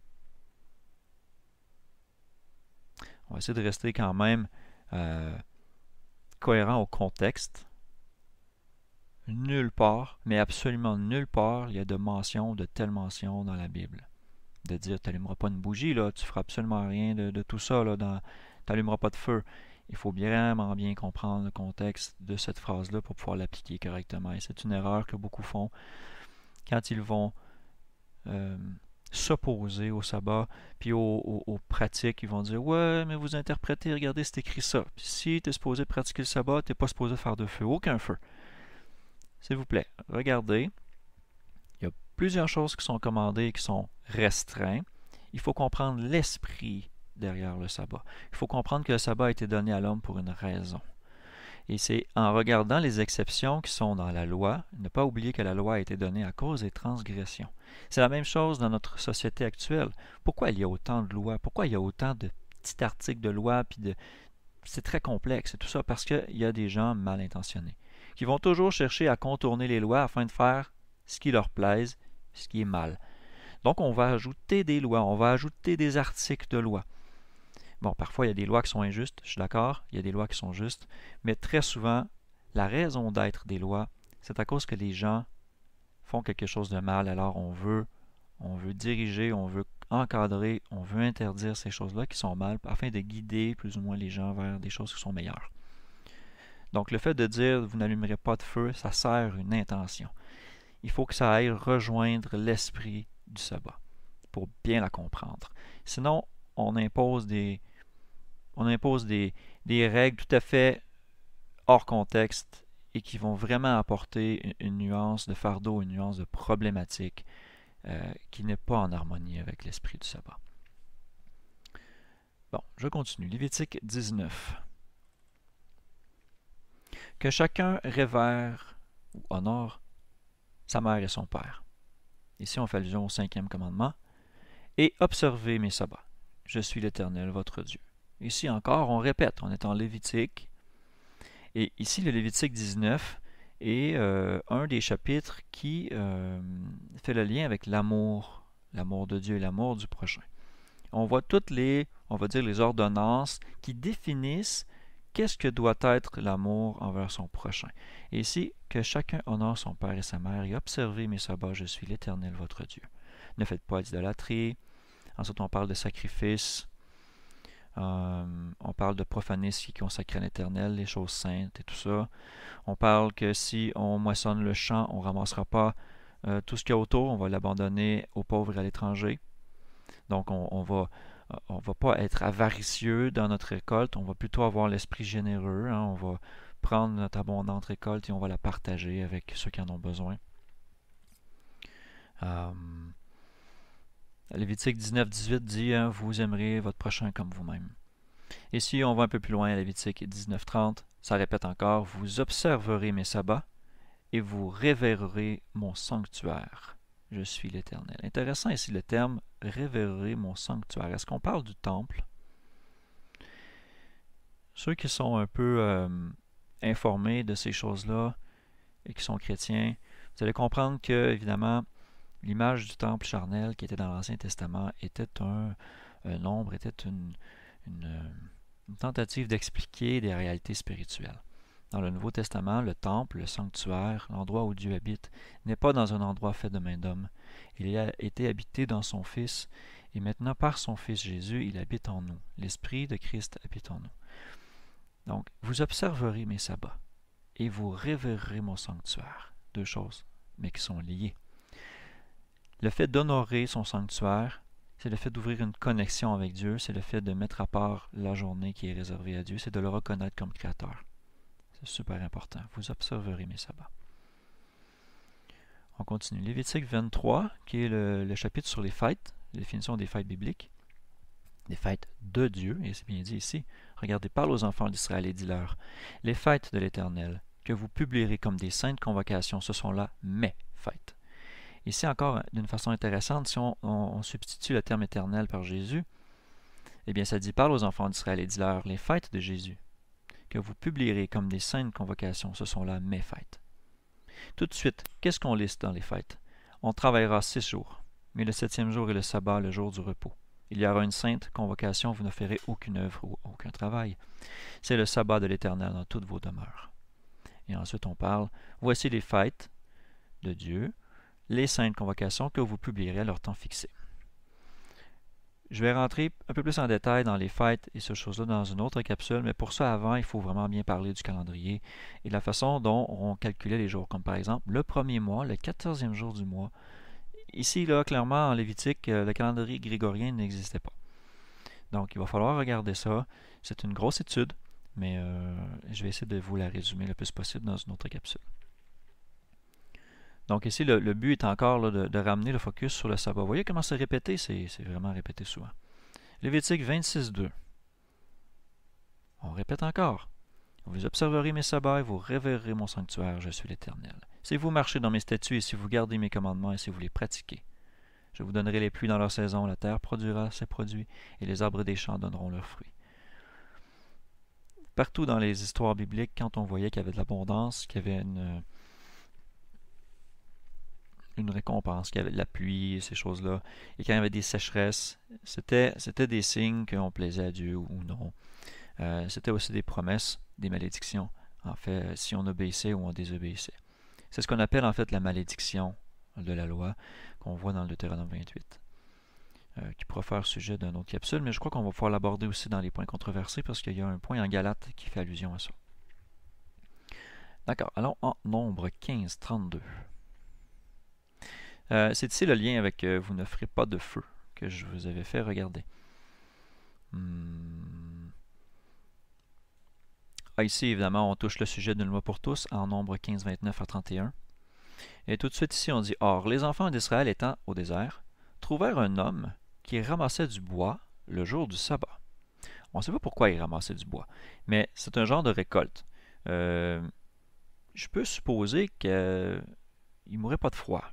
On va essayer de rester quand même cohérent au contexte. Nulle part, mais absolument nulle part, il y a de telle mention dans la Bible. De dire, tu n'allumeras pas une bougie, là, tu ne feras absolument rien de tout ça, tu n'allumeras pas de feu. Il faut vraiment bien comprendre le contexte de cette phrase-là pour pouvoir l'appliquer correctement. Et c'est une erreur que beaucoup font quand ils vont s'opposer au sabbat, puis aux pratiques. Ils vont dire, ouais, mais vous interprétez, regardez, c'est écrit ça. Puis si tu es supposé pratiquer le sabbat, tu n'es pas supposé faire de feu, aucun feu. S'il vous plaît, regardez. Il y a plusieurs choses qui sont commandées et qui sont restreintes. Il faut comprendre l'esprit derrière le sabbat. Il faut comprendre que le sabbat a été donné à l'homme pour une raison. Et c'est en regardant les exceptions qui sont dans la loi, ne pas oublier que la loi a été donnée à cause des transgressions. C'est la même chose dans notre société actuelle. Pourquoi il y a autant de lois? Pourquoi il y a autant de petits articles de loi? C'est très complexe, c'est tout ça parce qu'il y a des gens mal intentionnés qui vont toujours chercher à contourner les lois afin de faire ce qui leur plaise, ce qui est mal. Donc on va ajouter des lois, on va ajouter des articles de loi. Bon, parfois il y a des lois qui sont injustes, je suis d'accord, il y a des lois qui sont justes, mais très souvent, la raison d'être des lois, c'est à cause que les gens font quelque chose de mal, alors on veut diriger, on veut encadrer, on veut interdire ces choses-là qui sont mal afin de guider plus ou moins les gens vers des choses qui sont meilleures. Donc le fait de dire vous n'allumerez pas de feu, ça sert une intention. Il faut que ça aille rejoindre l'esprit du sabbat pour bien la comprendre. Sinon, on impose des règles tout à fait hors contexte et qui vont vraiment apporter une nuance de fardeau, une nuance de problématique qui n'est pas en harmonie avec l'esprit du sabbat. Bon, je continue. Lévitique 19. Que chacun révère ou honore sa mère et son père. Ici, on fait allusion au 5e commandement. Et observez mes sabbats. Je suis l'Éternel, votre Dieu. Ici encore, on répète, on est en Lévitique. Et ici, le Lévitique 19 est un des chapitres qui fait le lien avec l'amour de Dieu et l'amour du prochain. On voit toutes les, on va dire, les ordonnances qui définissent qu'est-ce que doit être l'amour envers son prochain. Et ici, que chacun honore son père et sa mère et observez mes sabbats, je suis l'Éternel, votre Dieu. Ne faites pas d'idolâtrie. Ensuite, on parle de sacrifice. On parle de profaner ce qui est consacré à l'Éternel, les choses saintes et tout ça. On parle que si on moissonne le champ, on ne ramassera pas tout ce qu'il y a autour, on va l'abandonner aux pauvres et à l'étranger. Donc, on va pas être avaricieux dans notre récolte, on va plutôt avoir l'esprit généreux. On va prendre notre abondante récolte et on va la partager avec ceux qui en ont besoin. Lévitique 19-18 dit « Vous aimerez votre prochain comme vous-même ». Ici, on va un peu plus loin à Lévitique 19-30. Ça répète encore « Vous observerez mes sabbats et vous révérerez mon sanctuaire. Je suis l'Éternel ». Intéressant ici le terme « révérer mon sanctuaire ». Est-ce qu'on parle du temple? Ceux qui sont un peu informés de ces choses-là et qui sont chrétiens, vous allez comprendre que, évidemment, l'image du temple charnel qui était dans l'Ancien Testament était un ombre, était une tentative d'expliquer des réalités spirituelles. Dans le Nouveau Testament, le temple, le sanctuaire, l'endroit où Dieu habite, n'est pas dans un endroit fait de main d'homme. Il a été habité dans son Fils, et maintenant, par son Fils Jésus, il habite en nous. L'Esprit de Christ habite en nous. Donc, vous observerez mes sabbats, et vous révérerez mon sanctuaire. Deux choses, mais qui sont liées. Le fait d'honorer son sanctuaire, c'est le fait d'ouvrir une connexion avec Dieu, c'est le fait de mettre à part la journée qui est réservée à Dieu, c'est de le reconnaître comme Créateur. C'est super important. Vous observerez mes sabbats. On continue. Lévitique 23, qui est le chapitre sur les fêtes, la définition des fêtes bibliques, des fêtes de Dieu, et c'est bien dit ici. Regardez, parle aux enfants d'Israël et dis-leur, les fêtes de l'Éternel, que vous publierez comme des saintes convocations, ce sont là mes fêtes. Ici encore, d'une façon intéressante, si on substitue le terme éternel par Jésus, eh bien ça dit, parle aux enfants d'Israël et dis-leur, les fêtes de Jésus, que vous publierez comme des saintes convocations, ce sont là mes fêtes. Tout de suite, qu'est-ce qu'on liste dans les fêtes? On travaillera 6 jours, mais le 7e jour est le sabbat, le jour du repos. Il y aura une sainte convocation, vous ne ferez aucune œuvre ou aucun travail. C'est le sabbat de l'Éternel dans toutes vos demeures. Et ensuite on parle, voici les fêtes de Dieu, les saintes convocations que vous publierez à leur temps fixé. Je vais rentrer un peu plus en détail dans les fêtes et ces choses-là dans une autre capsule, mais pour ça, avant, il faut vraiment bien parler du calendrier et de la façon dont on calculait les jours. Comme par exemple, le premier mois, le 14e jour du mois. Ici, là, clairement, en Lévitique, le calendrier grégorien n'existait pas. Donc, il va falloir regarder ça. C'est une grosse étude, mais je vais essayer de vous la résumer le plus possible dans une autre capsule. Donc ici, le but est encore là, de ramener le focus sur le sabbat. Vous voyez comment c'est répété? C'est vraiment répété souvent. Lévitique 26.2. On répète encore. Vous observerez mes sabbats et vous révérerez mon sanctuaire, je suis l'Éternel. Si vous marchez dans mes statuts et si vous gardez mes commandements et si vous les pratiquez, je vous donnerai les pluies dans leur saison, la terre produira ses produits et les arbres des champs donneront leurs fruits. Partout dans les histoires bibliques, quand on voyait qu'il y avait de l'abondance, qu'il y avait une récompense, qu'il y avait de la pluie, ces choses-là, et quand il y avait des sécheresses, c'était des signes qu'on plaisait à Dieu ou non. C'était aussi des promesses, des malédictions, en fait, si on obéissait ou on désobéissait. C'est ce qu'on appelle en fait la malédiction de la loi, qu'on voit dans le Deutéronome 28, qui pourra faire sujet d'une autre capsule, mais je crois qu'on va pouvoir l'aborder aussi dans les points controversés, parce qu'il y a un point en Galates qui fait allusion à ça. D'accord, allons en Nombre 15, 32. C'est ici le lien avec vous ne ferez pas de feu que je vous avais fait regarder. Ici, évidemment, on touche le sujet d'une loi pour tous en Nombre 15, 29 à 31. Et tout de suite ici, on dit « Or, les enfants d'Israël étant au désert, trouvèrent un homme qui ramassait du bois le jour du sabbat. On ne sait pas pourquoi il ramassait du bois, mais c'est un genre de récolte. Je peux supposer qu'il ne mourrait pas de froid.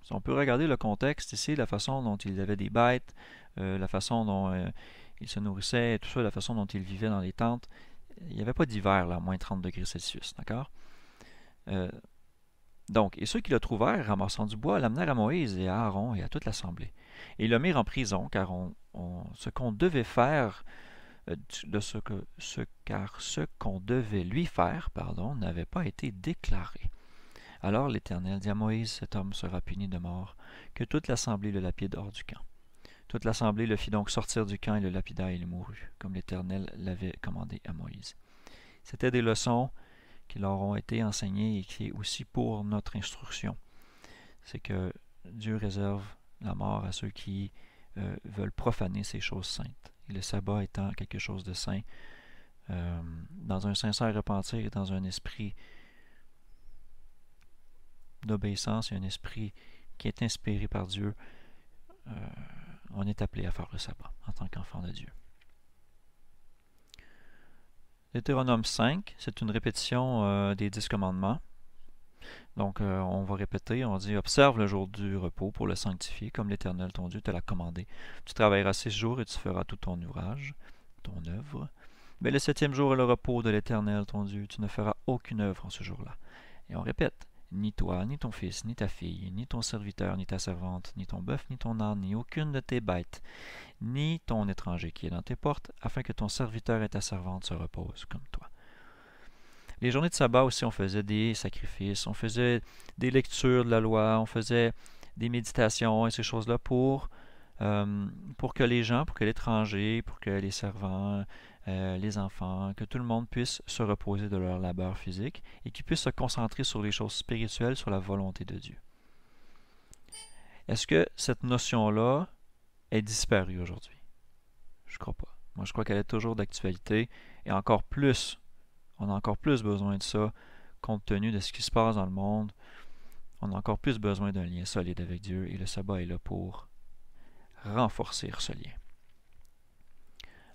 Si on peut regarder le contexte ici, la façon dont il avait des bêtes, la façon dont il se nourrissait, tout ça, la façon dont il vivait dans les tentes, il n'y avait pas d'hiver là, à moins 30 degrés Celsius, d'accord? Donc, et ceux qui le trouvèrent ramassant du bois l'amenèrent à Moïse et à Aaron et à toute l'assemblée. Et ils le mirent en prison, car ce qu'on devait faire, car ce qu'on devait lui faire, pardon, n'avait pas été déclaré. Alors l'Éternel dit à Moïse, cet homme sera puni de mort, que toute l'assemblée le lapide hors du camp. Toute l'assemblée le fit donc sortir du camp et le lapida et il mourut, comme l'Éternel l'avait commandé à Moïse. C'étaient des leçons qui leur ont été enseignées et qui est aussi pour notre instruction. C'est que Dieu réserve la mort à ceux qui veulent profaner ces choses saintes. Et le sabbat étant quelque chose de saint, dans un sincère repentir et dans un esprit d'obéissance et un esprit qui est inspiré par Dieu, on est appelé à faire le sabbat en tant qu'enfant de Dieu. Deutéronome 5, c'est une répétition des 10 commandements. Donc, on va répéter, on dit « Observe le jour du repos pour le sanctifier, comme l'Éternel ton Dieu te l'a commandé. Tu travailleras 6 jours et tu feras tout ton ouvrage, ton œuvre. Mais le 7e jour est le repos de l'Éternel ton Dieu. Tu ne feras aucune œuvre en ce jour-là. » Et on répète « Ni toi, ni ton fils, ni ta fille, ni ton serviteur, ni ta servante, ni ton bœuf, ni ton âne, ni aucune de tes bêtes, ni ton étranger qui est dans tes portes, afin que ton serviteur et ta servante se reposent comme toi. » Les journées de sabbat aussi, on faisait des sacrifices, on faisait des lectures de la loi, on faisait des méditations et ces choses-là pour que les gens, pour que l'étranger, pour que les servants, les enfants, que tout le monde puisse se reposer de leur labeur physique et qu'ils puissent se concentrer sur les choses spirituelles, sur la volonté de Dieu. Est-ce que cette notion-là est disparue aujourd'hui? Je ne crois pas. Moi, je crois qu'elle est toujours d'actualité et encore plus. On a encore plus besoin de ça, compte tenu de ce qui se passe dans le monde. On a encore plus besoin d'un lien solide avec Dieu et le sabbat est là pour renforcer ce lien.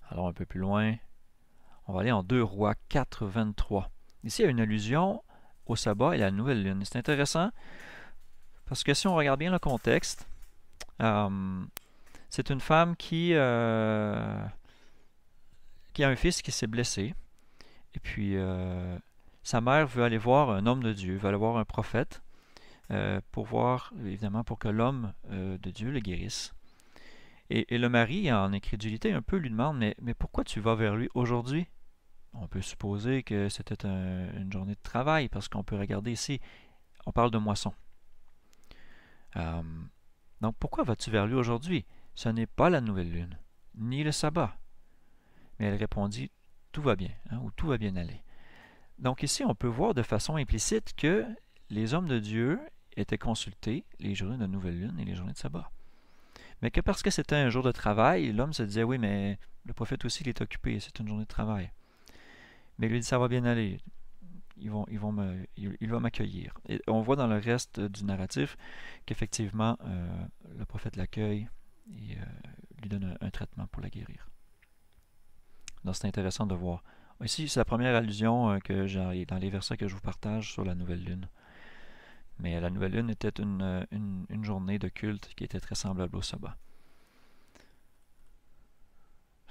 Alors un peu plus loin, on va aller en 2 Rois 4, 23. Ici, il y a une allusion au sabbat et à la nouvelle lune. C'est intéressant parce que si on regarde bien le contexte, c'est une femme qui a un fils qui s'est blessé. Et puis, sa mère veut aller voir un homme de Dieu, veut aller voir un prophète, pour voir, évidemment, pour que l'homme de Dieu le guérisse. Et le mari, en incrédulité, un peu lui demande, mais pourquoi tu vas vers lui aujourd'hui? On peut supposer que c'était une journée de travail, parce qu'on peut regarder ici, on parle de moisson. Donc, pourquoi vas-tu vers lui aujourd'hui? Ce n'est pas la nouvelle lune, ni le sabbat. Mais elle répondit, tout va bien, ou tout va bien aller. Donc ici, on peut voir de façon implicite que les hommes de Dieu étaient consultés les journées de nouvelle lune et les journées de sabbat. Mais que parce que c'était un jour de travail, l'homme se disait, oui, mais le prophète aussi, il est occupé, c'est une journée de travail. Mais il lui dit, ça va bien aller, il va m'accueillir. Et on voit dans le reste du narratif qu'effectivement, le prophète l'accueille et lui donne un traitement pour la guérir. Donc c'est intéressant de voir. Ici, c'est la première allusion que j'ai dans les versets que je vous partage sur la nouvelle lune. Mais la nouvelle lune était une journée de culte qui était très semblable au sabbat.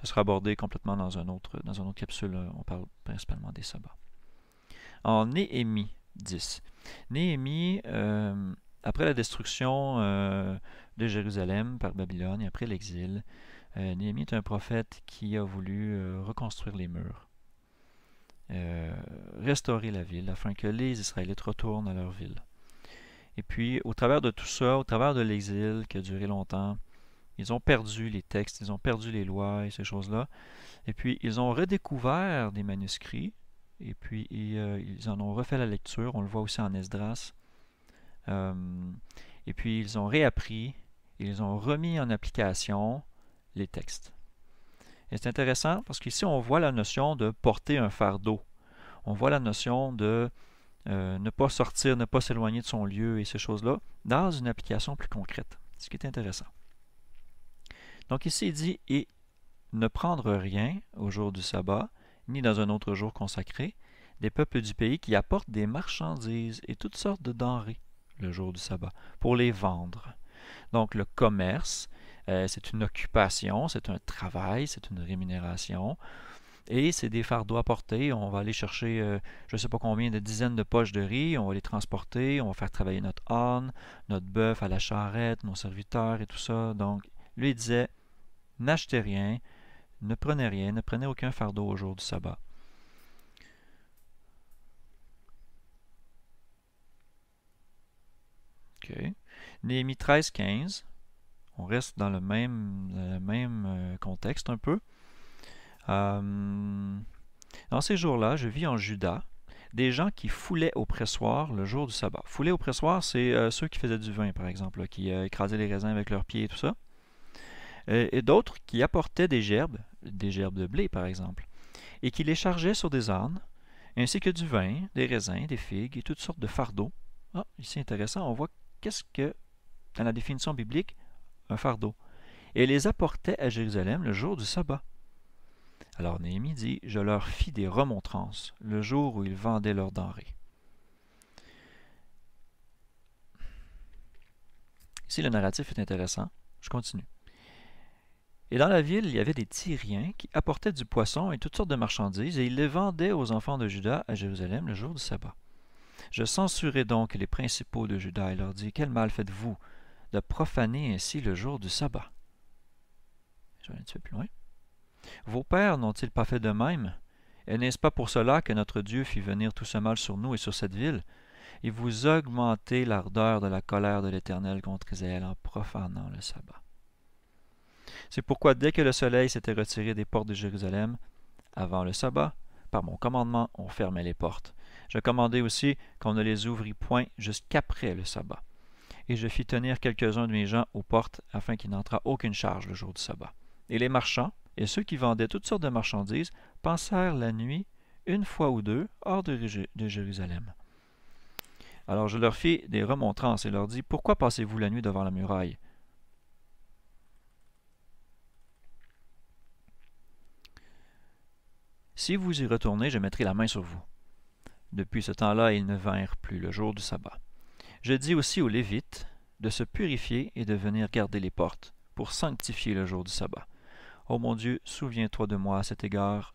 Ce sera abordé complètement dans une autre capsule. On parle principalement des sabbats. En Néhémie 10. Néhémie, après la destruction de Jérusalem par Babylone et après l'exil, Néhémie est un prophète qui a voulu reconstruire les murs, restaurer la ville afin que les Israélites retournent à leur ville. Et puis, au travers de tout ça, au travers de l'exil qui a duré longtemps, ils ont perdu les textes, ils ont perdu les lois et ces choses-là. Et puis, ils ont redécouvert des manuscrits et puis ils en ont refait la lecture. On le voit aussi en Esdras. Et puis, ils ont réappris, ils ont remis en application les textes. Et c'est intéressant parce qu'ici, on voit la notion de porter un fardeau. On voit la notion de ne pas sortir, ne pas s'éloigner de son lieu et ces choses-là dans une application plus concrète. Ce qui est intéressant. Donc ici, il dit « Et ne prendre rien au jour du sabbat, ni dans un autre jour consacré, des peuples du pays qui apportent des marchandises et toutes sortes de denrées le jour du sabbat, pour les vendre. Donc le commerce, c'est une occupation, c'est un travail, c'est une rémunération, et c'est des fardeaux à porter. On va aller chercher je ne sais pas combien de dizaines de poches de riz, on va les transporter, on va faire travailler notre âne, notre bœuf à la charrette, nos serviteurs et tout ça. Donc lui il disait, n'achetez rien, ne prenez aucun fardeau au jour du sabbat. OK. Néhémie 13, 15. On reste dans le même contexte un peu. Dans ces jours-là, je vis en Juda des gens qui foulaient au pressoir le jour du sabbat. Fouler au pressoir, c'est ceux qui faisaient du vin, par exemple, là, qui écrasaient les raisins avec leurs pieds et tout ça. Et d'autres qui apportaient des gerbes de blé, par exemple, et qui les chargeaient sur des ânes, ainsi que du vin, des raisins, des figues et toutes sortes de fardeaux. Ah, ici intéressant, on voit qu'est-ce que, dans la définition biblique, un fardeau. Et les apportaient à Jérusalem le jour du sabbat. Alors Néhémie dit, je leur fis des remontrances le jour où ils vendaient leurs denrées. Ici, le narratif est intéressant. Je continue. Et dans la ville, il y avait des Tyriens qui apportaient du poisson et toutes sortes de marchandises, et ils les vendaient aux enfants de Juda à Jérusalem le jour du sabbat. Je censurai donc les principaux de Juda et leur dis, quel mal faites-vous de profaner ainsi le jour du sabbat? Je vais un petit peu plus loin. Vos pères n'ont-ils pas fait de même? Et n'est-ce pas pour cela que notre Dieu fit venir tout ce mal sur nous et sur cette ville? Et vous augmentez l'ardeur de la colère de l'Éternel contre Israël en profanant le sabbat. C'est pourquoi dès que le soleil s'était retiré des portes de Jérusalem, avant le sabbat, par mon commandement, on fermait les portes. Je commandai aussi qu'on ne les ouvrît point jusqu'après le sabbat. Et je fis tenir quelques-uns de mes gens aux portes, afin qu'il n'entrât aucune charge le jour du sabbat. Et les marchands, et ceux qui vendaient toutes sortes de marchandises, passèrent la nuit, une fois ou deux, hors de Jérusalem. Alors je leur fis des remontrances et leur dis, pourquoi passez-vous la nuit devant la muraille? Si vous y retournez, je mettrai la main sur vous. Depuis ce temps-là, ils ne vinrent plus le jour du sabbat. Je dis aussi aux Lévites de se purifier et de venir garder les portes, pour sanctifier le jour du sabbat. Ô mon Dieu, souviens-toi de moi à cet égard,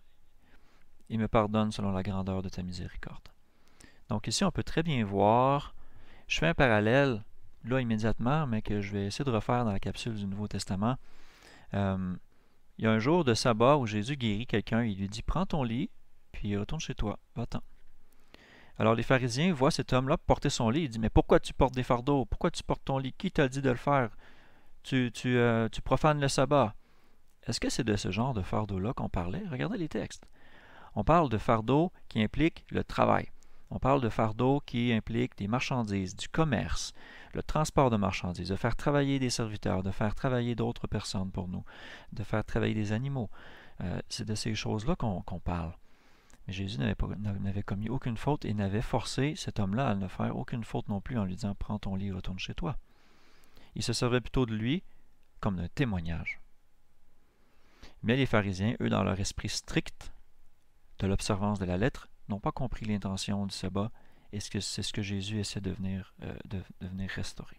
et me pardonne selon la grandeur de ta miséricorde. Donc ici, on peut très bien voir, je fais un parallèle, là immédiatement, mais que je vais essayer de refaire dans la capsule du Nouveau Testament. Il y a un jour de sabbat où Jésus guérit quelqu'un, il lui dit, prends ton lit, puis retourne chez toi, va-t'en. Alors les pharisiens voient cet homme-là porter son lit, il dit, mais pourquoi tu portes des fardeaux? Pourquoi tu portes ton lit? Qui t'a dit de le faire? Tu profanes le sabbat. Est-ce que c'est de ce genre de fardeau-là qu'on parlait? Regardez les textes. On parle de fardeau qui implique le travail. On parle de fardeau qui implique des marchandises, du commerce, le transport de marchandises, de faire travailler des serviteurs, de faire travailler d'autres personnes pour nous, de faire travailler des animaux. C'est de ces choses-là qu'on parle. Mais Jésus n'avait commis aucune faute et n'avait forcé cet homme-là à ne faire aucune faute non plus en lui disant « Prends ton lit et retourne chez toi ». Il se servait plutôt de lui comme d'un témoignage. Mais les pharisiens, eux, dans leur esprit strict de l'observance de la lettre, n'ont pas compris l'intention du sabbat et c'est ce que Jésus essaie de venir restaurer.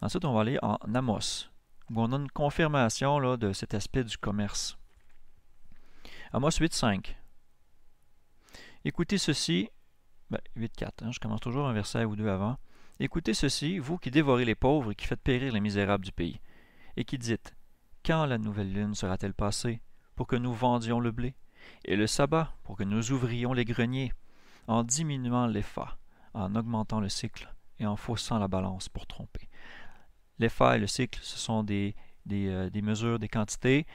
Ensuite, on va aller en Amos, où on a une confirmation là, de cet aspect du commerce. Amos 8.5. Écoutez ceci, 8.4, je commence toujours un verset ou deux avant. Écoutez ceci, vous qui dévorez les pauvres et qui faites périr les misérables du pays, et qui dites, quand la nouvelle lune sera-t-elle passée, pour que nous vendions le blé, et le sabbat, pour que nous ouvrions les greniers, en diminuant l'épha, en augmentant le cycle, et en faussant la balance pour tromper. L'épha et le cycle, ce sont des mesures, des quantités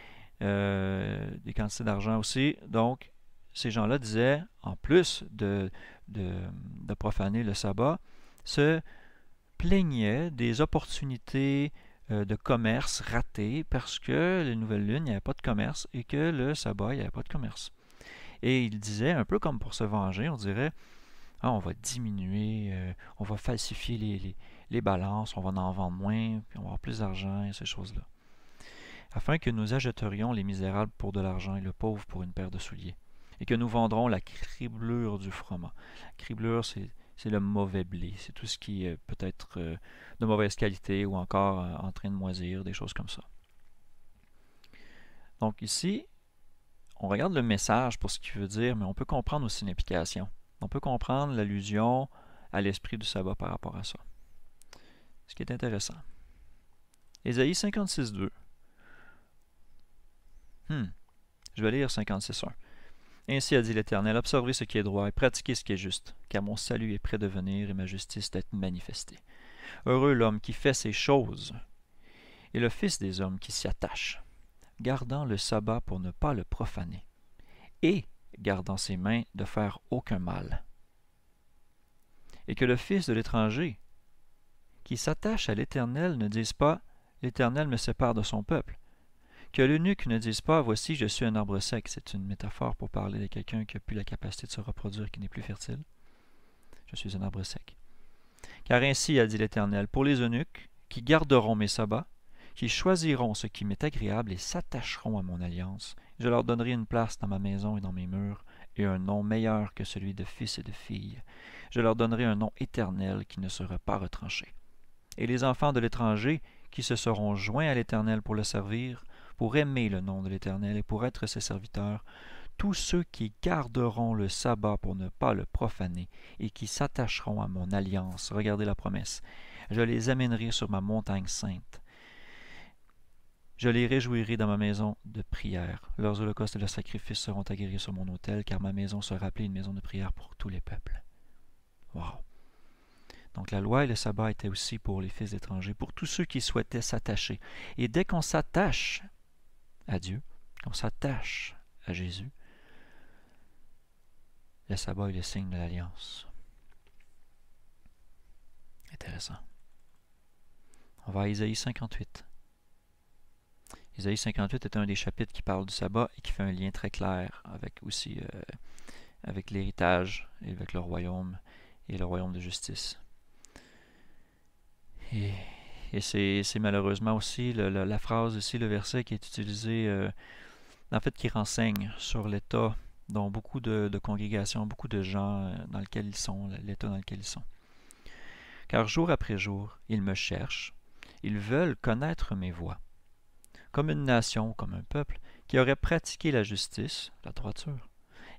d'argent aussi. Donc, ces gens-là disaient, en plus de profaner le sabbat, se plaignaient des opportunités de commerce ratées parce que les nouvelles lunes, il n'y avait pas de commerce et que le sabbat, il n'y avait pas de commerce. Et ils disaient, un peu comme pour se venger, on dirait, on va diminuer, on va falsifier les balances, on va en vendre moins, puis on va avoir plus d'argent et ces choses-là. afin que nous achèterions les misérables pour de l'argent et le pauvre pour une paire de souliers, et que nous vendrons la criblure du froment. La criblure, c'est le mauvais blé, c'est tout ce qui est peut-être de mauvaise qualité ou encore en train de moisir, des choses comme ça. Donc ici, on regarde le message pour ce qu'il veut dire, mais on peut comprendre aussi l'implication. On peut comprendre l'allusion à l'esprit du sabbat par rapport à ça. Ce qui est intéressant. Ésaïe 56.2. Je vais lire 56.1. Ainsi a dit l'Éternel, observez ce qui est droit et pratiquez ce qui est juste, car mon salut est près de venir et ma justice d'être manifestée. Heureux l'homme qui fait ces choses, et le fils des hommes qui s'y attache, gardant le sabbat pour ne pas le profaner, et gardant ses mains de faire aucun mal. Et que le fils de l'étranger, qui s'attache à l'Éternel, ne dise pas, l'Éternel me sépare de son peuple. Que l'eunuque ne dise pas, voici, je suis un arbre sec. C'est une métaphore pour parler de quelqu'un qui n'a plus la capacité de se reproduire, qui n'est plus fertile. Je suis un arbre sec. Car ainsi a dit l'Éternel, pour les eunuques, qui garderont mes sabbats, qui choisiront ce qui m'est agréable et s'attacheront à mon alliance, je leur donnerai une place dans ma maison et dans mes murs, et un nom meilleur que celui de fils et de filles. Je leur donnerai un nom éternel qui ne sera pas retranché. Et les enfants de l'étranger, qui se seront joints à l'Éternel pour le servir, pour aimer le nom de l'Éternel et pour être ses serviteurs, tous ceux qui garderont le sabbat pour ne pas le profaner et qui s'attacheront à mon alliance, regardez la promesse, je les amènerai sur ma montagne sainte. Je les réjouirai dans ma maison de prière. Leurs holocaustes et leurs sacrifices seront agréés sur mon autel, car ma maison sera appelée une maison de prière pour tous les peuples. Wow! Donc la loi et le sabbat étaient aussi pour les fils d'étrangers, pour tous ceux qui souhaitaient s'attacher. Et dès qu'on s'attache à Dieu, qu'on s'attache à Jésus, le sabbat est le signe de l'alliance. Intéressant. On va à Isaïe 58. Isaïe 58 est un des chapitres qui parle du sabbat et qui fait un lien très clair avec aussi avec l'héritage et avec le royaume et le royaume de justice. Et c'est malheureusement aussi la phrase ici, le verset qui est utilisé, en fait qui renseigne sur l'état dont beaucoup de congrégations, beaucoup de gens dans lequel ils sont, l'état dans lequel ils sont. Car jour après jour, ils me cherchent, ils veulent connaître mes voies. Comme une nation, comme un peuple, qui aurait pratiqué la justice, la droiture,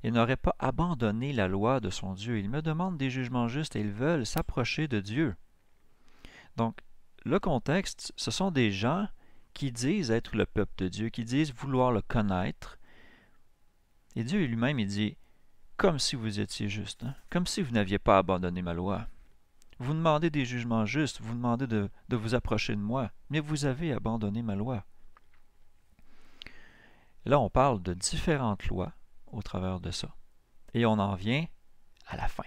et n'aurait pas abandonné la loi de son Dieu. Ils me demandent des jugements justes et ils veulent s'approcher de Dieu. Donc, le contexte, ce sont des gens qui disent être le peuple de Dieu, qui disent vouloir le connaître. Et Dieu lui-même, il dit, comme si vous étiez juste, comme si vous n'aviez pas abandonné ma loi. Vous demandez des jugements justes, vous demandez de vous approcher de moi, mais vous avez abandonné ma loi. Là, on parle de différentes lois au travers de ça. Et on en vient à la fin.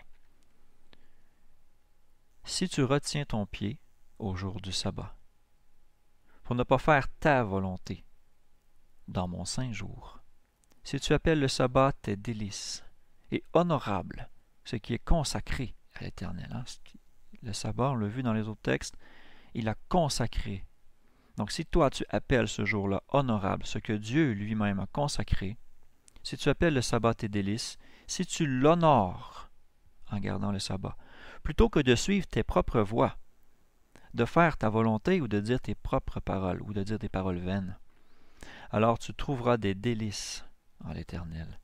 Si tu retiens ton pied au jour du sabbat, pour ne pas faire ta volonté dans mon saint jour, si tu appelles le sabbat tes délices et honorable, ce qui est consacré à l'Éternel. Le sabbat, on l'a vu dans les autres textes, il a consacré. Donc si toi tu appelles ce jour-là honorable, ce que Dieu lui-même a consacré, si tu appelles le sabbat tes délices, si tu l'honores en gardant le sabbat, plutôt que de suivre tes propres voies, de faire ta volonté ou de dire tes propres paroles ou de dire des paroles vaines, alors tu trouveras des délices en l'Éternel.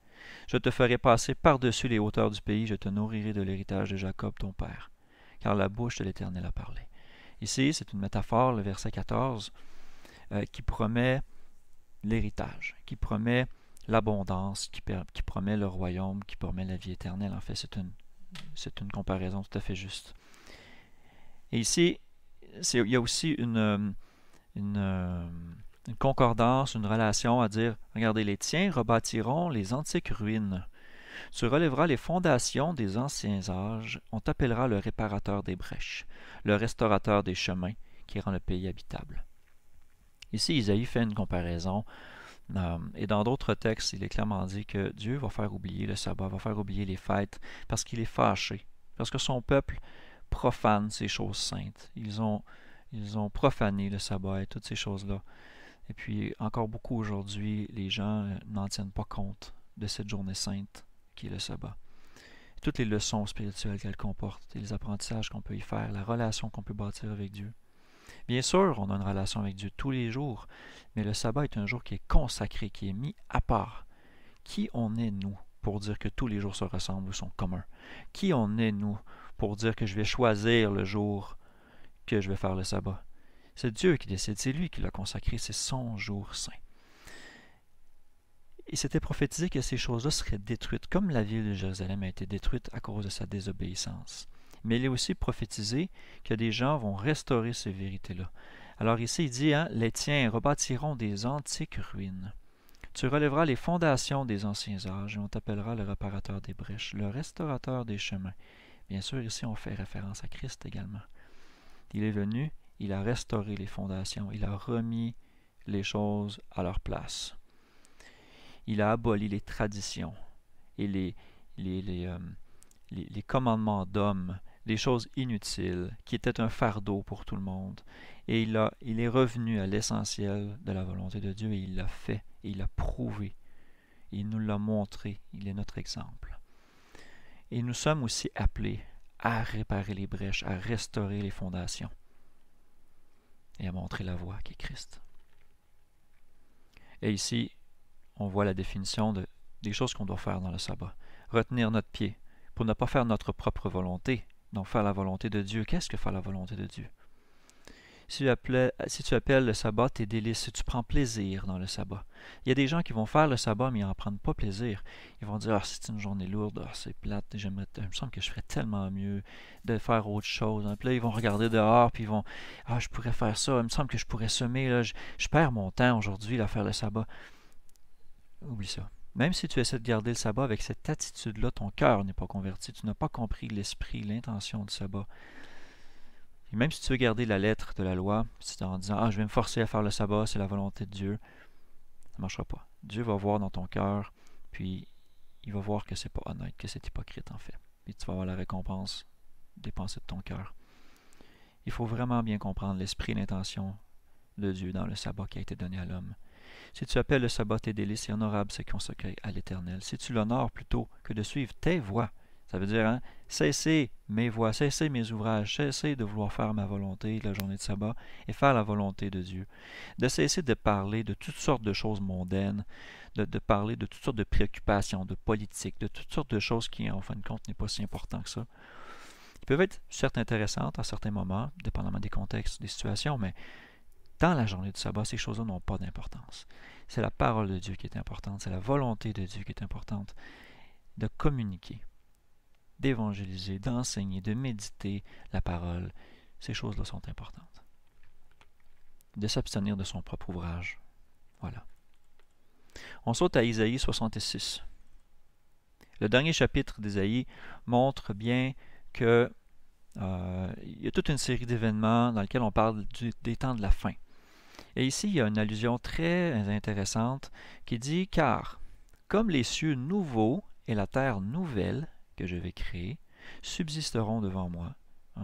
Je te ferai passer par-dessus les hauteurs du pays, je te nourrirai de l'héritage de Jacob ton père, car la bouche de l'Éternel a parlé. Ici, c'est une métaphore, le verset 14, qui promet l'héritage, qui promet l'abondance, qui promet le royaume, qui promet la vie éternelle. En fait, c'est une comparaison tout à fait juste. Et ici, il y a aussi une concordance, une relation à dire, regardez, les tiens rebâtiront les antiques ruines. Tu relèveras les fondations des anciens âges, on t'appellera le réparateur des brèches, le restaurateur des chemins, qui rend le pays habitable. Ici, Isaïe fait une comparaison, et dans d'autres textes, il est clairement dit que Dieu va faire oublier le sabbat, va faire oublier les fêtes, parce qu'il est fâché, parce que son peuple profane ces choses saintes. Ils ont profané le sabbat et toutes ces choses-là. Et puis, encore beaucoup aujourd'hui, les gens n'en tiennent pas compte de cette journée sainte qui est le sabbat. Toutes les leçons spirituelles qu'elle comporte, et les apprentissages qu'on peut y faire, la relation qu'on peut bâtir avec Dieu. Bien sûr, on a une relation avec Dieu tous les jours, mais le sabbat est un jour qui est consacré, qui est mis à part. Qui on est, nous, pour dire que tous les jours se ressemblent ou sont communs? Qui on est, nous, pour dire que je vais choisir le jour que je vais faire le sabbat? C'est Dieu qui décide, c'est lui qui l'a consacré, c'est son jour saint. Et c'était prophétisé que ces choses-là seraient détruites, comme la ville de Jérusalem a été détruite à cause de sa désobéissance. Mais il est aussi prophétisé que des gens vont restaurer ces vérités-là. Alors ici, il dit, les tiens rebâtiront des antiques ruines. Tu relèveras les fondations des anciens âges et on t'appellera le réparateur des brèches, le restaurateur des chemins. Bien sûr, ici, on fait référence à Christ également. Il est venu, il a restauré les fondations, il a remis les choses à leur place. Il a aboli les traditions et les commandements d'hommes, les choses inutiles qui étaient un fardeau pour tout le monde. Et il est revenu à l'essentiel de la volonté de Dieu et il l'a fait, et il l'a prouvé, et il nous l'a montré, il est notre exemple. Et nous sommes aussi appelés à réparer les brèches, à restaurer les fondations et à montrer la voie qui est Christ. Et ici, on voit la définition des choses qu'on doit faire dans le sabbat. Retenir notre pied pour ne pas faire notre propre volonté, donc faire la volonté de Dieu. Qu'est-ce que faire la volonté de Dieu? Si tu appelles le sabbat tes délices, si tu prends plaisir dans le sabbat. Il y a des gens qui vont faire le sabbat, mais ils n'en prennent pas plaisir. Ils vont dire, c'est une journée lourde, c'est plate, il me semble que je ferais tellement mieux de faire autre chose. Puis là, ils vont regarder dehors, puis ils vont, je pourrais faire ça, il me semble que je pourrais semer, là, je perds mon temps aujourd'hui à faire le sabbat. Oublie ça. Même si tu essaies de garder le sabbat avec cette attitude-là, ton cœur n'est pas converti, tu n'as pas compris l'esprit, l'intention du sabbat. Et même si tu veux garder la lettre de la loi, en disant je vais me forcer à faire le sabbat, c'est la volonté de Dieu, ça ne marchera pas. Dieu va voir dans ton cœur, puis il va voir que c'est pas honnête, que c'est hypocrite en fait. Et tu vas avoir la récompense des pensées de ton cœur. Il faut vraiment bien comprendre l'esprit et l'intention de Dieu dans le sabbat qui a été donné à l'homme. Si tu appelles le sabbat tes délices et honorable, c'est consacré à l'Éternel. Si tu l'honores plutôt que de suivre tes voies, ça veut dire, cesser mes voies, cesser mes ouvrages, cesser de vouloir faire ma volonté la journée de sabbat et faire la volonté de Dieu. De cesser de parler de toutes sortes de choses mondaines, de parler de toutes sortes de préoccupations, de politique, de toutes sortes de choses qui, en fin de compte, n'est pas si important que ça. Ils peuvent être certes intéressantes à certains moments, dépendamment des contextes, des situations, mais dans la journée du sabbat, ces choses-là n'ont pas d'importance. C'est la parole de Dieu qui est importante, c'est la volonté de Dieu qui est importante, de communiquer, d'évangéliser, d'enseigner, de méditer la parole. Ces choses-là sont importantes. De s'abstenir de son propre ouvrage. Voilà. On saute à Isaïe 66. Le dernier chapitre d'Isaïe montre bien que il y a toute une série d'événements dans lesquels on parle des temps de la fin. Et ici, il y a une allusion très intéressante qui dit « Car, comme les cieux nouveaux et la terre nouvelle que je vais créer subsisteront devant moi. »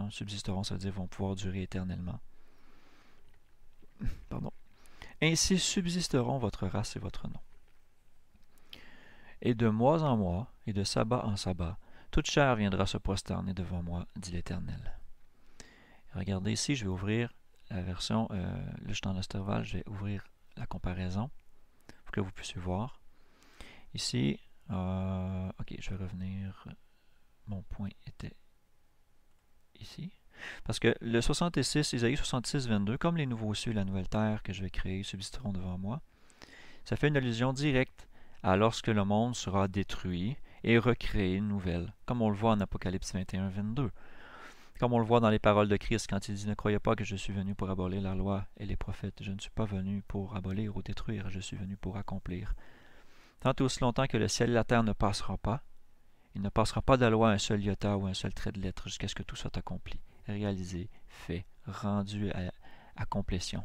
Subsisteront, ça veut dire vont pouvoir durer éternellement. Pardon. « Ainsi subsisteront votre race et votre nom. Et de mois en mois, et de sabbat en sabbat, toute chair viendra se prosterner devant moi, dit l'Éternel. » Regardez ici, je vais ouvrir la version, là je suis dans l'Osterval, je vais ouvrir la comparaison pour que vous puissiez voir. Ici, ok, je vais revenir, mon point était ici. Parce que le 66, Isaïe 66, 22, comme les nouveaux cieux et la nouvelle terre que je vais créer subsisteront devant moi, ça fait une allusion directe à lorsque le monde sera détruit et recréé une nouvelle, comme on le voit en Apocalypse 21, 22. Comme on le voit dans les paroles de Christ quand il dit « Ne croyez pas que je suis venu pour abolir la loi et les prophètes. Je ne suis pas venu pour abolir ou détruire, je suis venu pour accomplir. » Tant et aussi longtemps que le ciel et la terre ne passeront pas, il ne passera pas de la loi un seul iota ou un seul trait de lettre jusqu'à ce que tout soit accompli, réalisé, fait, rendu à complétion.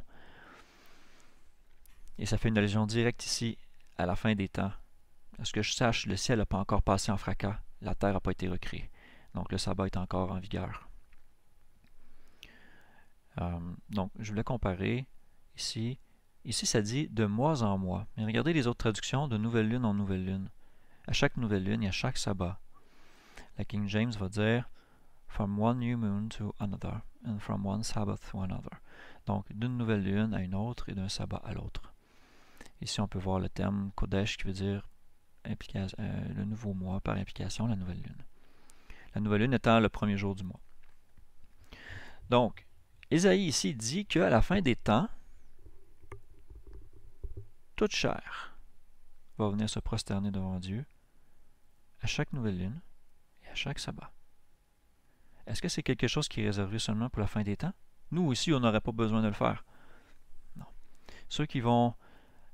Et ça fait une allusion directe ici à la fin des temps. À ce que je sache, le ciel n'a pas encore passé en fracas, la terre n'a pas été recréée. Donc le sabbat est encore en vigueur. Donc, je voulais comparer ici ici ça dit de mois en mois. Mais regardez les autres traductions, de nouvelle lune en nouvelle lune. À chaque nouvelle lune et à chaque sabbat. La King James va dire from one new moon to another, and from one Sabbath to another. Donc, d'une nouvelle lune à une autre et d'un sabbat à l'autre. Ici, on peut voir le terme Kodesh qui veut dire le nouveau mois, par implication, la nouvelle lune. La nouvelle lune étant le premier jour du mois. Donc, Ésaïe ici dit qu'à la fin des temps, toute chair va venir se prosterner devant Dieu à chaque nouvelle lune et à chaque sabbat. Est-ce que c'est quelque chose qui est réservé seulement pour la fin des temps? Nous aussi, on n'aurait pas besoin de le faire. Non. Ceux qui vont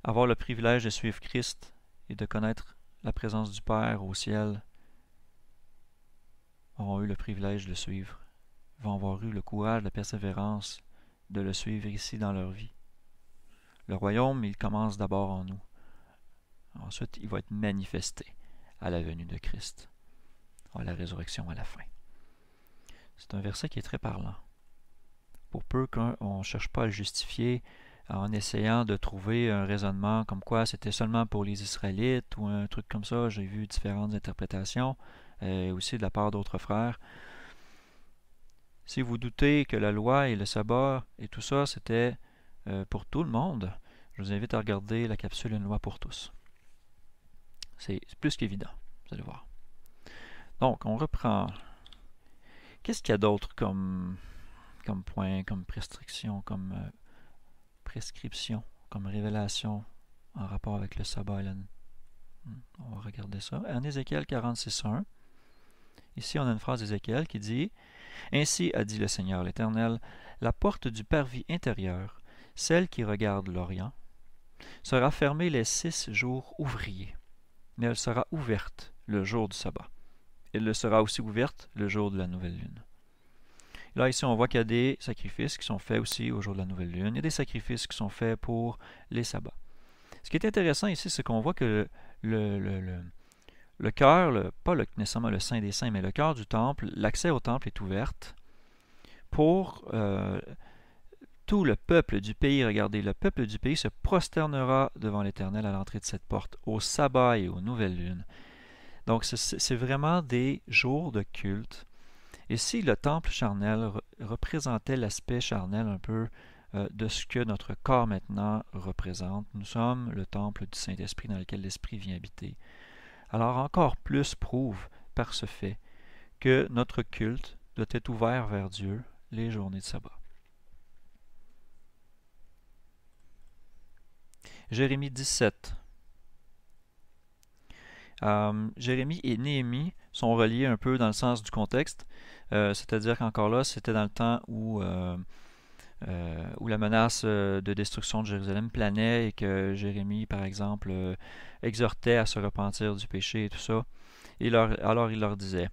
avoir le privilège de suivre Christ et de connaître la présence du Père au ciel auront eu le privilège de le suivre, vont avoir eu le courage, la persévérance de le suivre ici dans leur vie. Le royaume, il commence d'abord en nous. Ensuite, il va être manifesté à la venue de Christ, à la résurrection à la fin. C'est un verset qui est très parlant. Pour peu qu'on ne cherche pas à le justifier en essayant de trouver un raisonnement comme quoi c'était seulement pour les Israélites ou un truc comme ça. J'ai vu différentes interprétations, aussi de la part d'autres frères. Si vous doutez que la loi et le sabbat et tout ça, c'était pour tout le monde, je vous invite à regarder la capsule Une loi pour tous. C'est plus qu'évident, vous allez voir. Donc, on reprend. Qu'est-ce qu'il y a d'autre comme point, comme restriction, comme prescription, comme révélation en rapport avec le sabbat? On va regarder ça. En Ézéchiel 46.1, ici on a une phrase d'Ézéchiel qui dit « Ainsi a dit le Seigneur l'Éternel, la porte du parvis intérieur, celle qui regarde l'Orient, sera fermée les 6 jours ouvriers, mais elle sera ouverte le jour du sabbat. Elle sera aussi ouverte le jour de la nouvelle lune. » Là, ici, on voit qu'il y a des sacrifices qui sont faits aussi au jour de la nouvelle lune. Il y a des sacrifices qui sont faits pour les sabbats. Ce qui est intéressant ici, c'est qu'on voit que le cœur, pas nécessairement le Saint des Saints, mais le cœur du temple, l'accès au temple est ouvert pour tout le peuple du pays. Regardez, le peuple du pays se prosternera devant l'Éternel à l'entrée de cette porte, au sabbat et aux nouvelles lunes. Donc, c'est vraiment des jours de culte. Et si le temple charnel représentait l'aspect charnel un peu de ce que notre corps maintenant représente, nous sommes le temple du Saint-Esprit dans lequel l'Esprit vient habiter. Alors encore plus prouve par ce fait que notre culte doit être ouvert vers Dieu les journées de sabbat. Jérémie 17. Jérémie et Néhémie sont reliés un peu dans le sens du contexte, c'est-à-dire qu'encore là, c'était dans le temps où la menace de destruction de Jérusalem planait et que Jérémie, par exemple, exhortait à se repentir du péché et tout ça. Et alors il leur disait,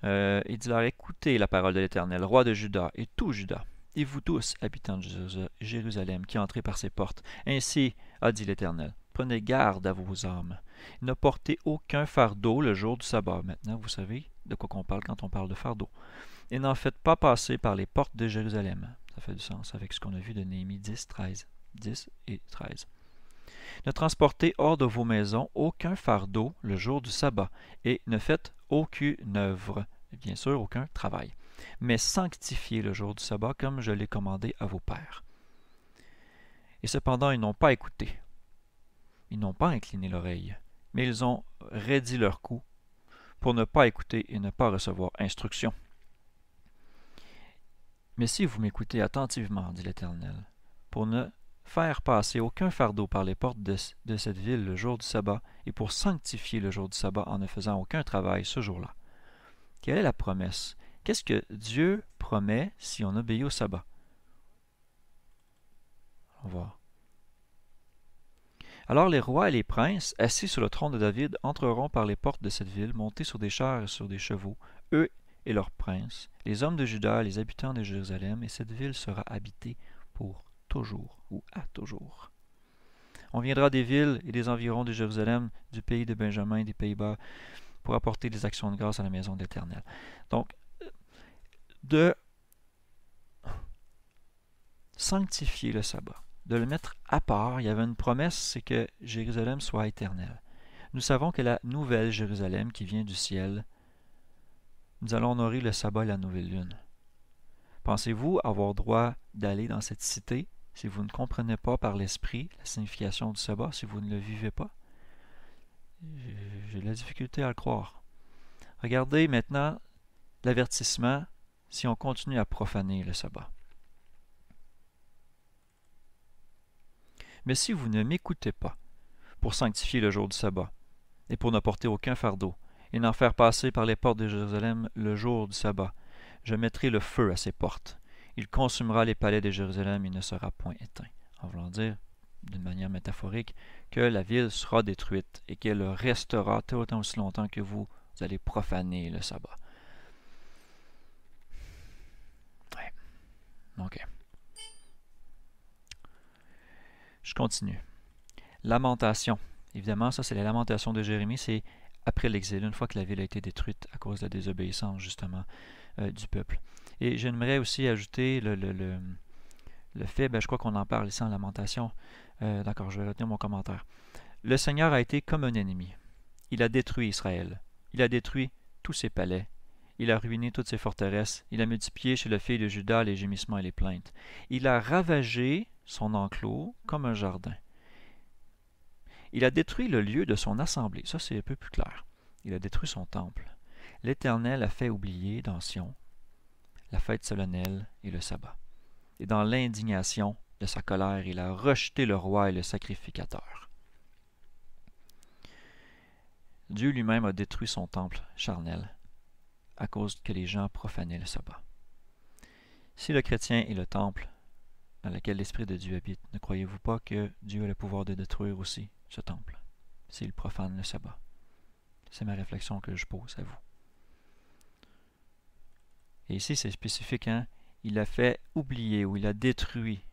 il dit leur, écoutez la parole de l'Éternel, roi de Juda et tout Juda, et vous tous, habitants de Jérusalem, qui entrez par ses portes. Ainsi a dit l'Éternel, prenez garde à vos âmes. Ne portez aucun fardeau le jour du sabbat. Maintenant, vous savez de quoi qu'on parle quand on parle de fardeau. Et n'en faites pas passer par les portes de Jérusalem. Ça fait du sens avec ce qu'on a vu de Néhémie 10, 13. 10 et 13. Ne transportez hors de vos maisons aucun fardeau le jour du sabbat, et ne faites aucune œuvre, bien sûr aucun travail, mais sanctifiez le jour du sabbat comme je l'ai commandé à vos pères. Et cependant, ils n'ont pas écouté. Ils n'ont pas incliné l'oreille, mais ils ont raidi leur cou pour ne pas écouter et ne pas recevoir instruction. Mais si vous m'écoutez attentivement, dit l'Éternel, pour ne faire passer aucun fardeau par les portes de cette ville le jour du sabbat, et pour sanctifier le jour du sabbat en ne faisant aucun travail ce jour-là. Quelle est la promesse? Qu'est-ce que Dieu promet si on obéit au sabbat? On va voir. Alors les rois et les princes, assis sur le trône de David, entreront par les portes de cette ville, montés sur des chars et sur des chevaux, eux et leurs princes, les hommes de Juda, les habitants de Jérusalem, et cette ville sera habitée pour toujours ou à toujours. On viendra des villes et des environs de Jérusalem, du pays de Benjamin et des Pays-Bas, pour apporter des actions de grâce à la maison de l'Éternel. Donc, de sanctifier le sabbat, de le mettre à part. Il y avait une promesse, c'est que Jérusalem soit éternelle. Nous savons que la nouvelle Jérusalem qui vient du ciel, nous allons honorer le sabbat et la nouvelle lune. Pensez-vous avoir droit d'aller dans cette cité si vous ne comprenez pas par l'esprit la signification du sabbat, si vous ne le vivez pas? J'ai de la difficulté à le croire. Regardez maintenant l'avertissement si on continue à profaner le sabbat. Mais si vous ne m'écoutez pas pour sanctifier le jour du sabbat, et pour ne porter aucun fardeau, et n'en faire passer par les portes de Jérusalem le jour du sabbat, je mettrai le feu à ses portes. Il consumera les palais de Jérusalem et ne sera point éteint. En voulant dire, d'une manière métaphorique, que la ville sera détruite et qu'elle restera tout autant aussi longtemps que vous allez profaner le sabbat. Ouais. OK. Je continue. Lamentation. Évidemment, ça c'est la lamentation de Jérémie, c'est après l'exil, une fois que la ville a été détruite à cause de la désobéissance justement du peuple. Et j'aimerais aussi ajouter le fait, je crois qu'on en parle ici en lamentation. D'accord, je vais retenir mon commentaire. Le Seigneur a été comme un ennemi. Il a détruit Israël. Il a détruit tous ses palais. Il a ruiné toutes ses forteresses. Il a multiplié chez le fils de Juda les gémissements et les plaintes. Il a ravagé son enclos comme un jardin. Il a détruit le lieu de son assemblée. Ça, c'est un peu plus clair. Il a détruit son temple. L'Éternel a fait oublier dans Sion la fête solennelle et le sabbat. Et dans l'indignation de sa colère, il a rejeté le roi et le sacrificateur. Dieu lui-même a détruit son temple charnel à cause que les gens profanaient le sabbat. Si le chrétien est le temple dans lequel l'Esprit de Dieu habite, ne croyez-vous pas que Dieu a le pouvoir de détruire aussi ce temple s'il profane le sabbat? C'est ma réflexion que je pose à vous. Et ici, c'est spécifique, hein? Il a fait oublier ou il a détruit.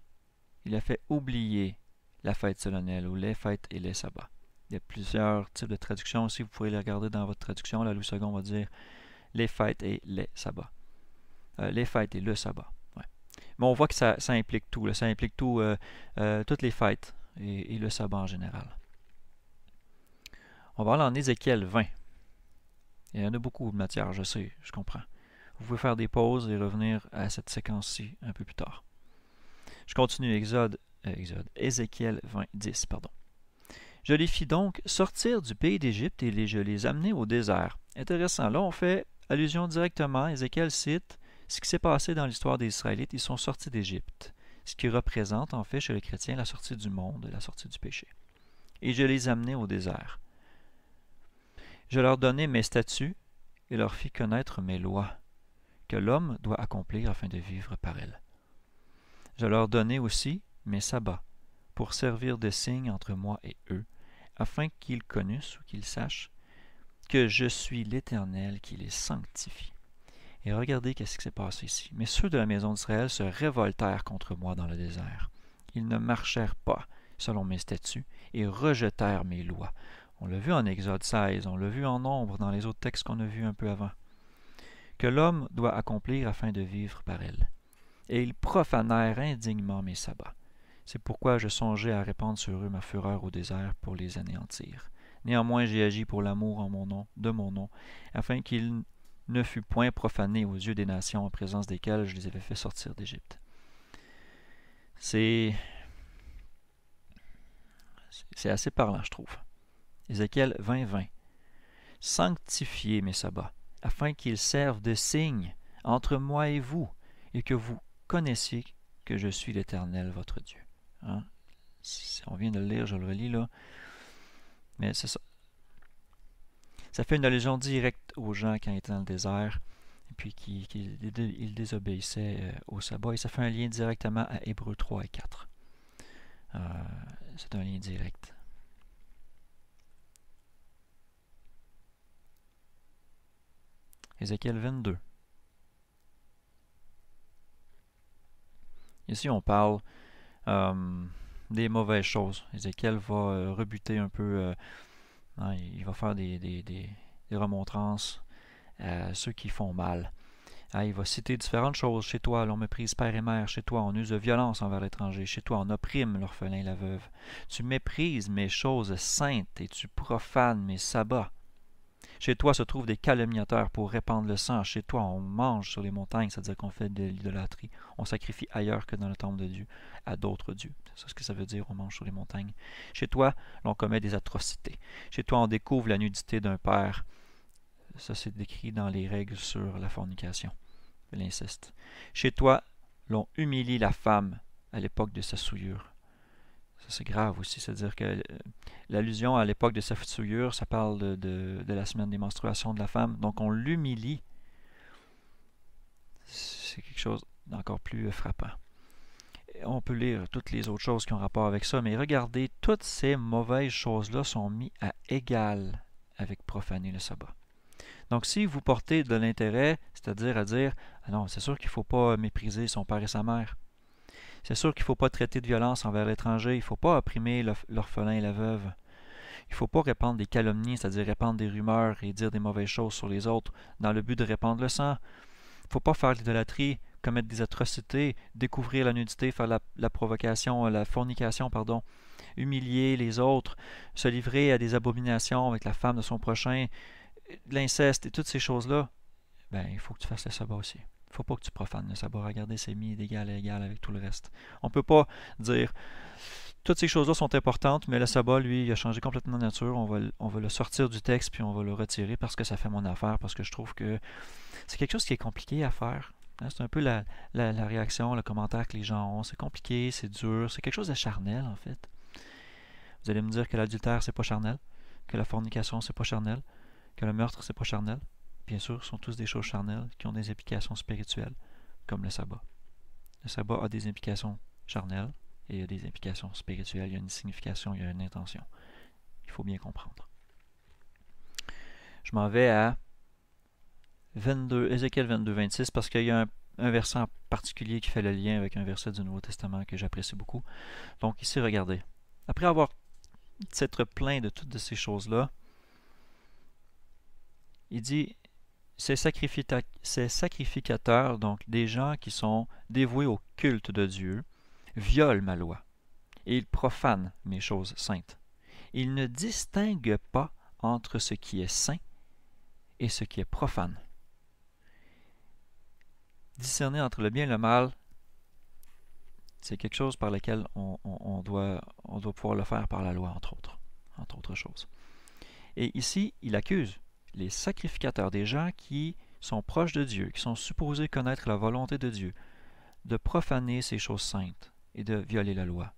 Il a fait oublier la fête solennelle ou les fêtes et les sabbats. Il y a plusieurs types de traductions aussi. Vous pourrez les regarder dans votre traduction. La Louis II va dire les fêtes et les sabbats. Les fêtes et le sabbat. Ouais. Mais on voit que ça implique tout. Là. Ça implique tout, toutes les fêtes et le sabbat en général. On va aller en Ézéchiel 20. Il y en a beaucoup de matière, je sais, je comprends. Vous pouvez faire des pauses et revenir à cette séquence-ci un peu plus tard. Je continue, Ézéchiel 20, 10, pardon. Je les fis donc sortir du pays d'Égypte et je les amenai au désert. Intéressant, là on fait allusion directement, Ézéchiel cite ce qui s'est passé dans l'histoire des Israélites, ils sont sortis d'Égypte, ce qui représente en fait chez les chrétiens la sortie du monde, la sortie du péché. Et je les amenai au désert. Je leur donnai mes statuts et leur fis connaître mes lois, que l'homme doit accomplir afin de vivre par elles. Je leur donnai aussi mes sabbats, pour servir de signe entre moi et eux, afin qu'ils connussent ou qu'ils sachent que je suis l'Éternel qui les sanctifie. Et regardez qu'est-ce qui s'est passé ici. Mais ceux de la maison d'Israël se révoltèrent contre moi dans le désert. Ils ne marchèrent pas selon mes statuts et rejetèrent mes lois. On l'a vu en Exode 16, on l'a vu en nombre dans les autres textes qu'on a vus un peu avant. Que l'homme doit accomplir afin de vivre par elle. Et ils profanèrent indignement mes sabbats. C'est pourquoi je songeais à répandre sur eux ma fureur au désert pour les anéantir. Néanmoins j'ai agi pour l'amour en mon nom, de mon nom, afin qu'ils ne fût point profanés aux yeux des nations en présence desquelles je les avais fait sortir d'Égypte. C'est assez parlant, je trouve. Ézéchiel 20, 20. Sanctifiez mes sabbats, afin qu'ils servent de signe entre moi et vous, et que vous connaissiez que je suis l'Éternel, votre Dieu. Hein? On vient de le lire, je le relis là. Mais c'est ça. Ça fait une allusion directe aux gens quand ils étaient dans le désert, et puis qu'ils désobéissaient au sabbat, et ça fait un lien directement à Hébreux 3 et 4. C'est un lien direct. Ézéchiel 22. Ici, on parle des mauvaises choses. Ézéchiel va rebuter un peu, il va faire des remontrances à ceux qui font mal. Ah, il va citer différentes choses. Chez toi, l'on méprise père et mère. Chez toi, on use de violence envers l'étranger. Chez toi, on opprime l'orphelin et la veuve. Tu méprises mes choses saintes et tu profanes mes sabbats. Chez toi se trouvent des calomniateurs pour répandre le sang. Chez toi, on mange sur les montagnes, c'est-à-dire qu'on fait de l'idolâtrie. On sacrifie ailleurs que dans le temple de Dieu, à d'autres dieux. C'est ce que ça veut dire, on mange sur les montagnes. Chez toi, l'on commet des atrocités. Chez toi, on découvre la nudité d'un père. Ça, c'est décrit dans les règles sur la fornication, l'inceste. Chez toi, l'on humilie la femme à l'époque de sa souillure. Ça, c'est grave aussi, c'est-à-dire que l'allusion à l'époque de sa souillure, ça parle de la semaine des menstruations de la femme. Donc, on l'humilie. C'est quelque chose d'encore plus frappant. Et on peut lire toutes les autres choses qui ont rapport avec ça, mais regardez, toutes ces mauvaises choses-là sont mises à égal avec profaner le sabbat. Donc, si vous portez de l'intérêt, c'est-à-dire à dire, ah non, c'est sûr qu'il ne faut pas mépriser son père et sa mère. C'est sûr qu'il ne faut pas traiter de violence envers l'étranger. Il ne faut pas opprimer l'orphelin et la veuve. Il ne faut pas répandre des calomnies, c'est-à-dire répandre des rumeurs et dire des mauvaises choses sur les autres dans le but de répandre le sang. Il ne faut pas faire l'idolâtrie, commettre des atrocités, découvrir la nudité, faire la provocation, la fornication, pardon, humilier les autres, se livrer à des abominations avec la femme de son prochain, l'inceste et toutes ces choses-là. Ben, il faut que tu fasses le sabbat aussi. Il ne faut pas que tu profanes le sabbat. Regardez, c'est mis d'égal à égal avec tout le reste. On ne peut pas dire toutes ces choses-là sont importantes, mais le sabbat, lui, il a changé complètement de nature. On va le sortir du texte puis on va le retirer parce que ça fait mon affaire, parce que je trouve que c'est quelque chose qui est compliqué à faire. C'est un peu la réaction, le commentaire que les gens ont. C'est compliqué, c'est dur, c'est quelque chose de charnel en fait. Vous allez me dire que l'adultère, c'est pas charnel, que la fornication, c'est pas charnel, que le meurtre, c'est pas charnel. Bien sûr, ce sont tous des choses charnelles qui ont des implications spirituelles, comme le sabbat. Le sabbat a des implications charnelles et il y a des implications spirituelles. Il y a une signification, il y a une intention. Il faut bien comprendre. Je m'en vais à Ézéchiel 22, 26, parce qu'il y a un verset en particulier qui fait le lien avec un verset du Nouveau Testament que j'apprécie beaucoup. Donc ici, regardez. Après avoir s'être plaint de toutes ces choses-là, il dit ces sacrificateurs, donc des gens qui sont dévoués au culte de Dieu, violent ma loi et ils profanent mes choses saintes. Ils ne distinguent pas entre ce qui est saint et ce qui est profane. Discerner entre le bien et le mal, c'est quelque chose par lequel on doit pouvoir le faire par la loi, entre autres choses. Et ici, il accuse les sacrificateurs, des gens qui sont proches de Dieu, qui sont supposés connaître la volonté de Dieu, de profaner ces choses saintes et de violer la loi.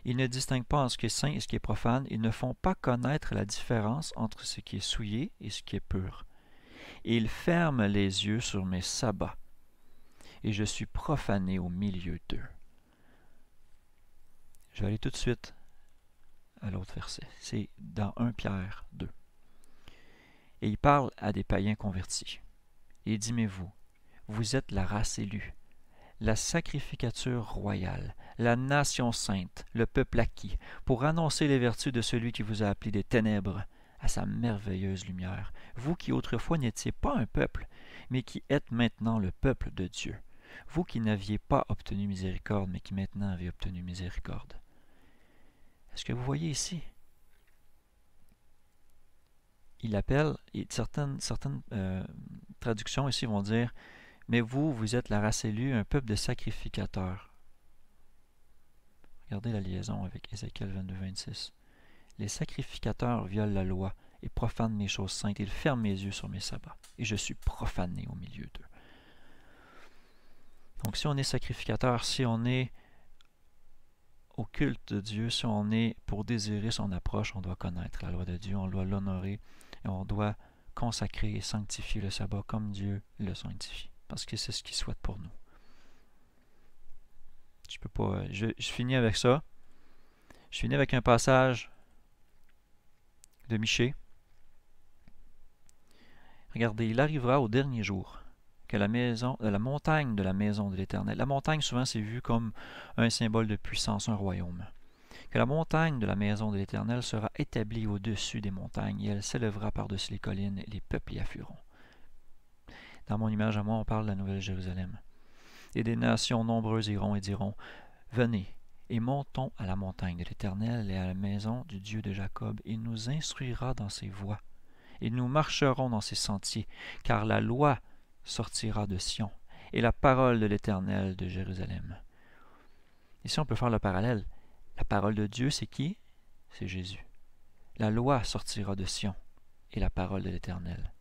Ils ne distinguent pas entre ce qui est saint et ce qui est profane. Ils ne font pas connaître la différence entre ce qui est souillé et ce qui est pur. Et ils ferment les yeux sur mes sabbats, et je suis profané au milieu d'eux. Je vais aller tout de suite à l'autre verset. C'est dans 1 Pierre 2. Et il parle à des païens convertis. Il dit, mais vous êtes la race élue, la sacrificature royale, la nation sainte, le peuple acquis, pour annoncer les vertus de celui qui vous a appelé des ténèbres à sa merveilleuse lumière. Vous qui autrefois n'étiez pas un peuple, mais qui êtes maintenant le peuple de Dieu. Vous qui n'aviez pas obtenu miséricorde, mais qui maintenant avez obtenu miséricorde. Est-ce que vous voyez ici? Il appelle, et certaines traductions ici vont dire, mais vous êtes la race élue, un peuple de sacrificateurs. Regardez la liaison avec Ézéchiel 22, 26. Les sacrificateurs violent la loi et profanent mes choses saintes. Ils ferment mes yeux sur mes sabbats, et je suis profané au milieu d'eux. Donc si on est sacrificateur, si on est au culte de Dieu, si on est pour désirer son approche, on doit connaître la loi de Dieu, on doit l'honorer, et on doit consacrer et sanctifier le sabbat comme Dieu le sanctifie, parce que c'est ce qu'il souhaite pour nous. Je peux pas. Je finis avec ça. Je finis avec un passage de Michée. Regardez, il arrivera au dernier jour que la montagne de la maison de l'Éternel. La montagne, souvent, c'est vu comme un symbole de puissance, un royaume. Que la montagne de la maison de l'Éternel sera établie au-dessus des montagnes, et elle s'élèvera par-dessus les collines, et les peuples y afflueront. Dans mon image à moi, on parle de la Nouvelle Jérusalem. Et des nations nombreuses iront et diront, venez, et montons à la montagne de l'Éternel et à la maison du Dieu de Jacob. Il nous instruira dans ses voies, et nous marcherons dans ses sentiers, car la loi sortira de Sion, et la parole de l'Éternel de Jérusalem. Ici, on peut faire le parallèle. La parole de Dieu, c'est qui? C'est Jésus. La loi sortira de Sion, et la parole de l'Éternel.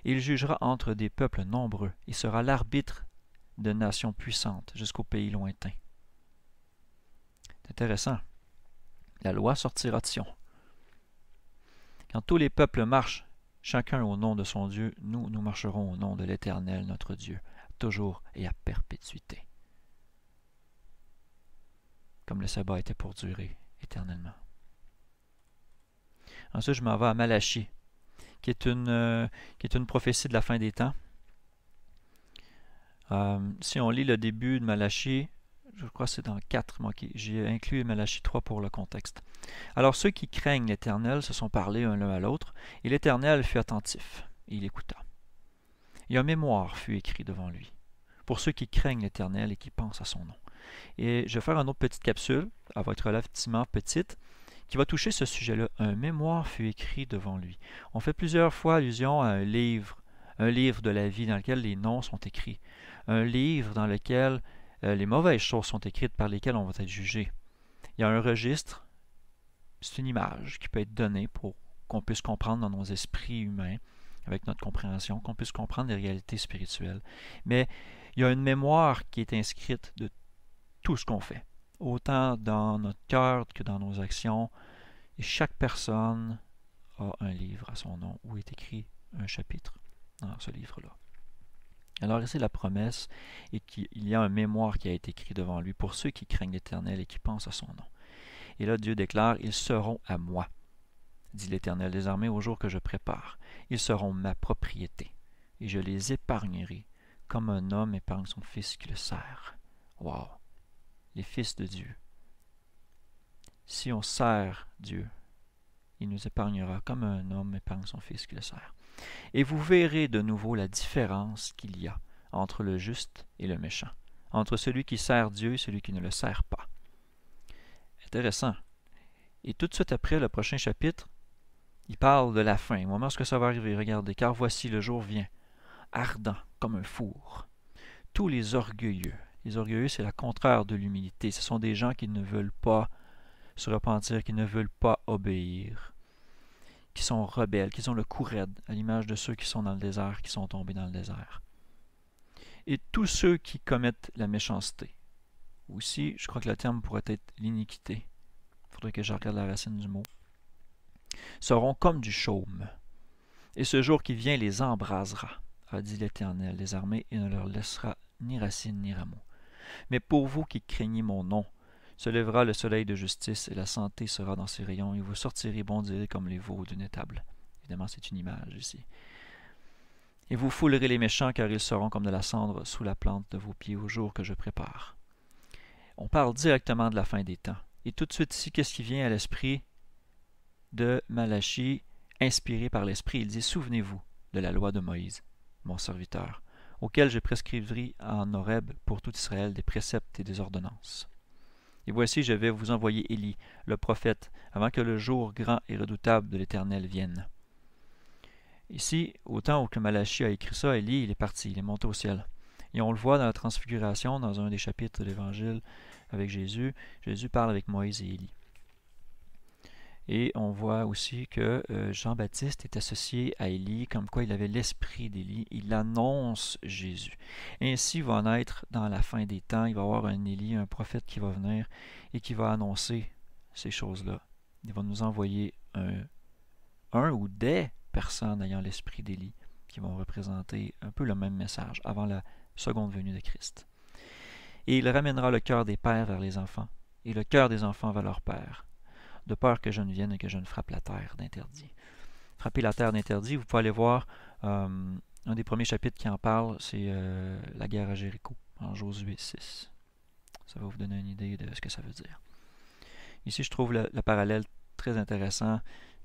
Il jugera entre des peuples nombreux. Il sera l'arbitre de nations puissantes jusqu'aux pays lointains. C'est intéressant. La loi sortira de Sion. Quand tous les peuples marchent, chacun au nom de son Dieu, nous marcherons au nom de l'Éternel, notre Dieu, toujours et à perpétuité. Comme le sabbat était pour durer éternellement. Ensuite, je m'en vais à Malachie, qui est une prophétie de la fin des temps. Si on lit le début de Malachie, je crois que c'est dans 4, j'ai inclus Malachie 3 pour le contexte. Alors ceux qui craignent l'Éternel se sont parlé l'un à l'autre, et l'Éternel fut attentif, et il écouta. Et un mémoire fut écrit devant lui, pour ceux qui craignent l'Éternel et qui pensent à son nom. Et je vais faire une autre petite capsule, elle va être relativement petite, qui va toucher ce sujet-là. Un mémoire fut écrit devant lui. On fait plusieurs fois allusion à un livre de la vie dans lequel les noms sont écrits, un livre dans lequel les mauvaises choses sont écrites par lesquelles on va être jugé. Il y a un registre, c'est une image qui peut être donnée pour qu'on puisse comprendre dans nos esprits humains, avec notre compréhension, qu'on puisse comprendre les réalités spirituelles. Mais il y a une mémoire qui est inscrite de tout ce qu'on fait, autant dans notre cœur que dans nos actions. Et chaque personne a un livre à son nom où est écrit un chapitre dans ce livre-là. Alors ici, la promesse est qu'il y a un mémoire qui a été écrit devant lui pour ceux qui craignent l'Éternel et qui pensent à son nom. Et là, Dieu déclare, « Ils seront à moi, dit l'Éternel des armées, au jour que je prépare. Ils seront ma propriété, et je les épargnerai, comme un homme épargne son fils qui le sert. » Wow! Les fils de Dieu. Si on sert Dieu, il nous épargnera comme un homme épargne son fils qui le sert. Et vous verrez de nouveau la différence qu'il y a entre le juste et le méchant, entre celui qui sert Dieu et celui qui ne le sert pas. Intéressant. Et tout de suite après, le prochain chapitre, il parle de la fin, au moment où ça va arriver. Regardez, car voici le jour vient, ardent comme un four. Tous les orgueilleux, c'est la contraire de l'humilité. Ce sont des gens qui ne veulent pas se repentir, qui ne veulent pas obéir, qui sont rebelles, qui ont le cou raide, à l'image de ceux qui sont dans le désert, qui sont tombés dans le désert. Et tous ceux qui commettent la méchanceté. Aussi, je crois que le terme pourrait être l'iniquité. Il faudrait que je regarde la racine du mot. Seront comme du chaume. Et ce jour qui vient les embrasera, a dit l'Éternel des armées, et ne leur laissera ni racine ni rameau. Mais pour vous qui craignez mon nom, se lèvera le soleil de justice, et la santé sera dans ses rayons, et vous sortirez bondirez comme les veaux d'une étable. Évidemment, c'est une image ici. Et vous foulerez les méchants, car ils seront comme de la cendre sous la plante de vos pieds au jour que je prépare. On parle directement de la fin des temps. Et tout de suite ici, qu'est-ce qui vient à l'esprit de Malachie, inspiré par l'Esprit? Il dit, souvenez-vous de la loi de Moïse, mon serviteur, auquel je prescrivis en Horeb pour tout Israël des préceptes et des ordonnances. Et voici, je vais vous envoyer Élie, le prophète, avant que le jour grand et redoutable de l'Éternel vienne. Ici, au temps où Malachie a écrit ça, Élie, il est parti, il est monté au ciel. Et on le voit dans la Transfiguration, dans un des chapitres de l'Évangile avec Jésus. Jésus parle avec Moïse et Élie. Et on voit aussi que Jean-Baptiste est associé à Élie, comme quoi il avait l'esprit d'Élie. Il annonce Jésus. Ainsi va naître dans la fin des temps, il va y avoir un Élie, un prophète qui va venir et qui va annoncer ces choses-là. Il va nous envoyer un ou des personnes ayant l'esprit d'Élie qui vont représenter un peu le même message avant la seconde venue de Christ. Et il ramènera le cœur des pères vers les enfants et le cœur des enfants vers leurs pères, de peur que je ne vienne et que je ne frappe la terre d'interdit. Frapper la terre d'interdit, vous pouvez aller voir un des premiers chapitres qui en parle, c'est la guerre à Jéricho, en Josué 6. Ça va vous donner une idée de ce que ça veut dire. Ici, je trouve le parallèle très intéressant.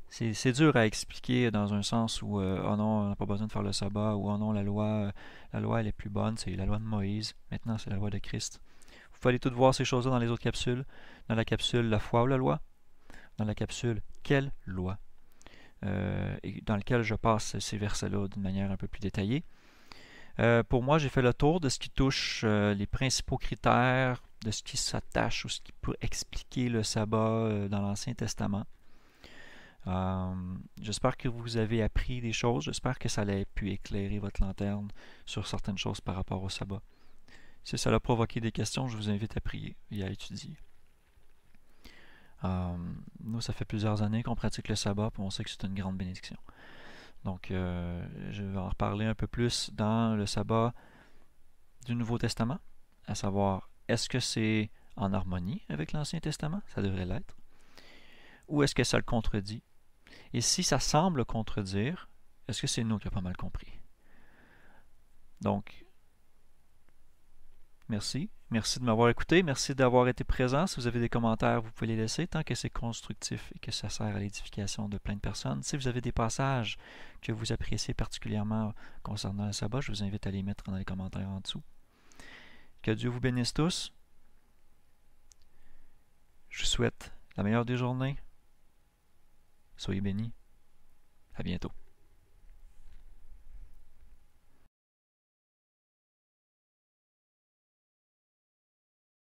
C'est dur à expliquer dans un sens où oh non, on n'a pas besoin de faire le sabbat, ou oh non, la loi elle est plus bonne, c'est la loi de Moïse, maintenant c'est la loi de Christ. Vous pouvez aller tout voir ces choses-là dans les autres capsules. Dans la capsule La foi ou la loi, dans la capsule Quelle loi, et dans lequel je passe ces versets-là d'une manière un peu plus détaillée. Pour moi, j'ai fait le tour de ce qui touche les principaux critères, de ce qui s'attache ou ce qui peut expliquer le sabbat dans l'Ancien Testament. J'espère que vous avez appris des choses. J'espère que ça a pu éclairer votre lanterne sur certaines choses par rapport au sabbat. Si ça a provoqué des questions, je vous invite à prier et à étudier. Nous, ça fait plusieurs années qu'on pratique le sabbat, et on sait que c'est une grande bénédiction. Donc, je vais en reparler un peu plus dans le sabbat du Nouveau Testament, à savoir, est-ce que c'est en harmonie avec l'Ancien Testament? Ça devrait l'être. Ou est-ce que ça le contredit? Et si ça semble contredire, est-ce que c'est nous qui avons pas mal compris? Donc, merci. Merci de m'avoir écouté. Merci d'avoir été présent. Si vous avez des commentaires, vous pouvez les laisser tant que c'est constructif et que ça sert à l'édification de plein de personnes. Si vous avez des passages que vous appréciez particulièrement concernant le sabbat, je vous invite à les mettre dans les commentaires en dessous. Que Dieu vous bénisse tous. Je vous souhaite la meilleure des journées. Soyez bénis. À bientôt.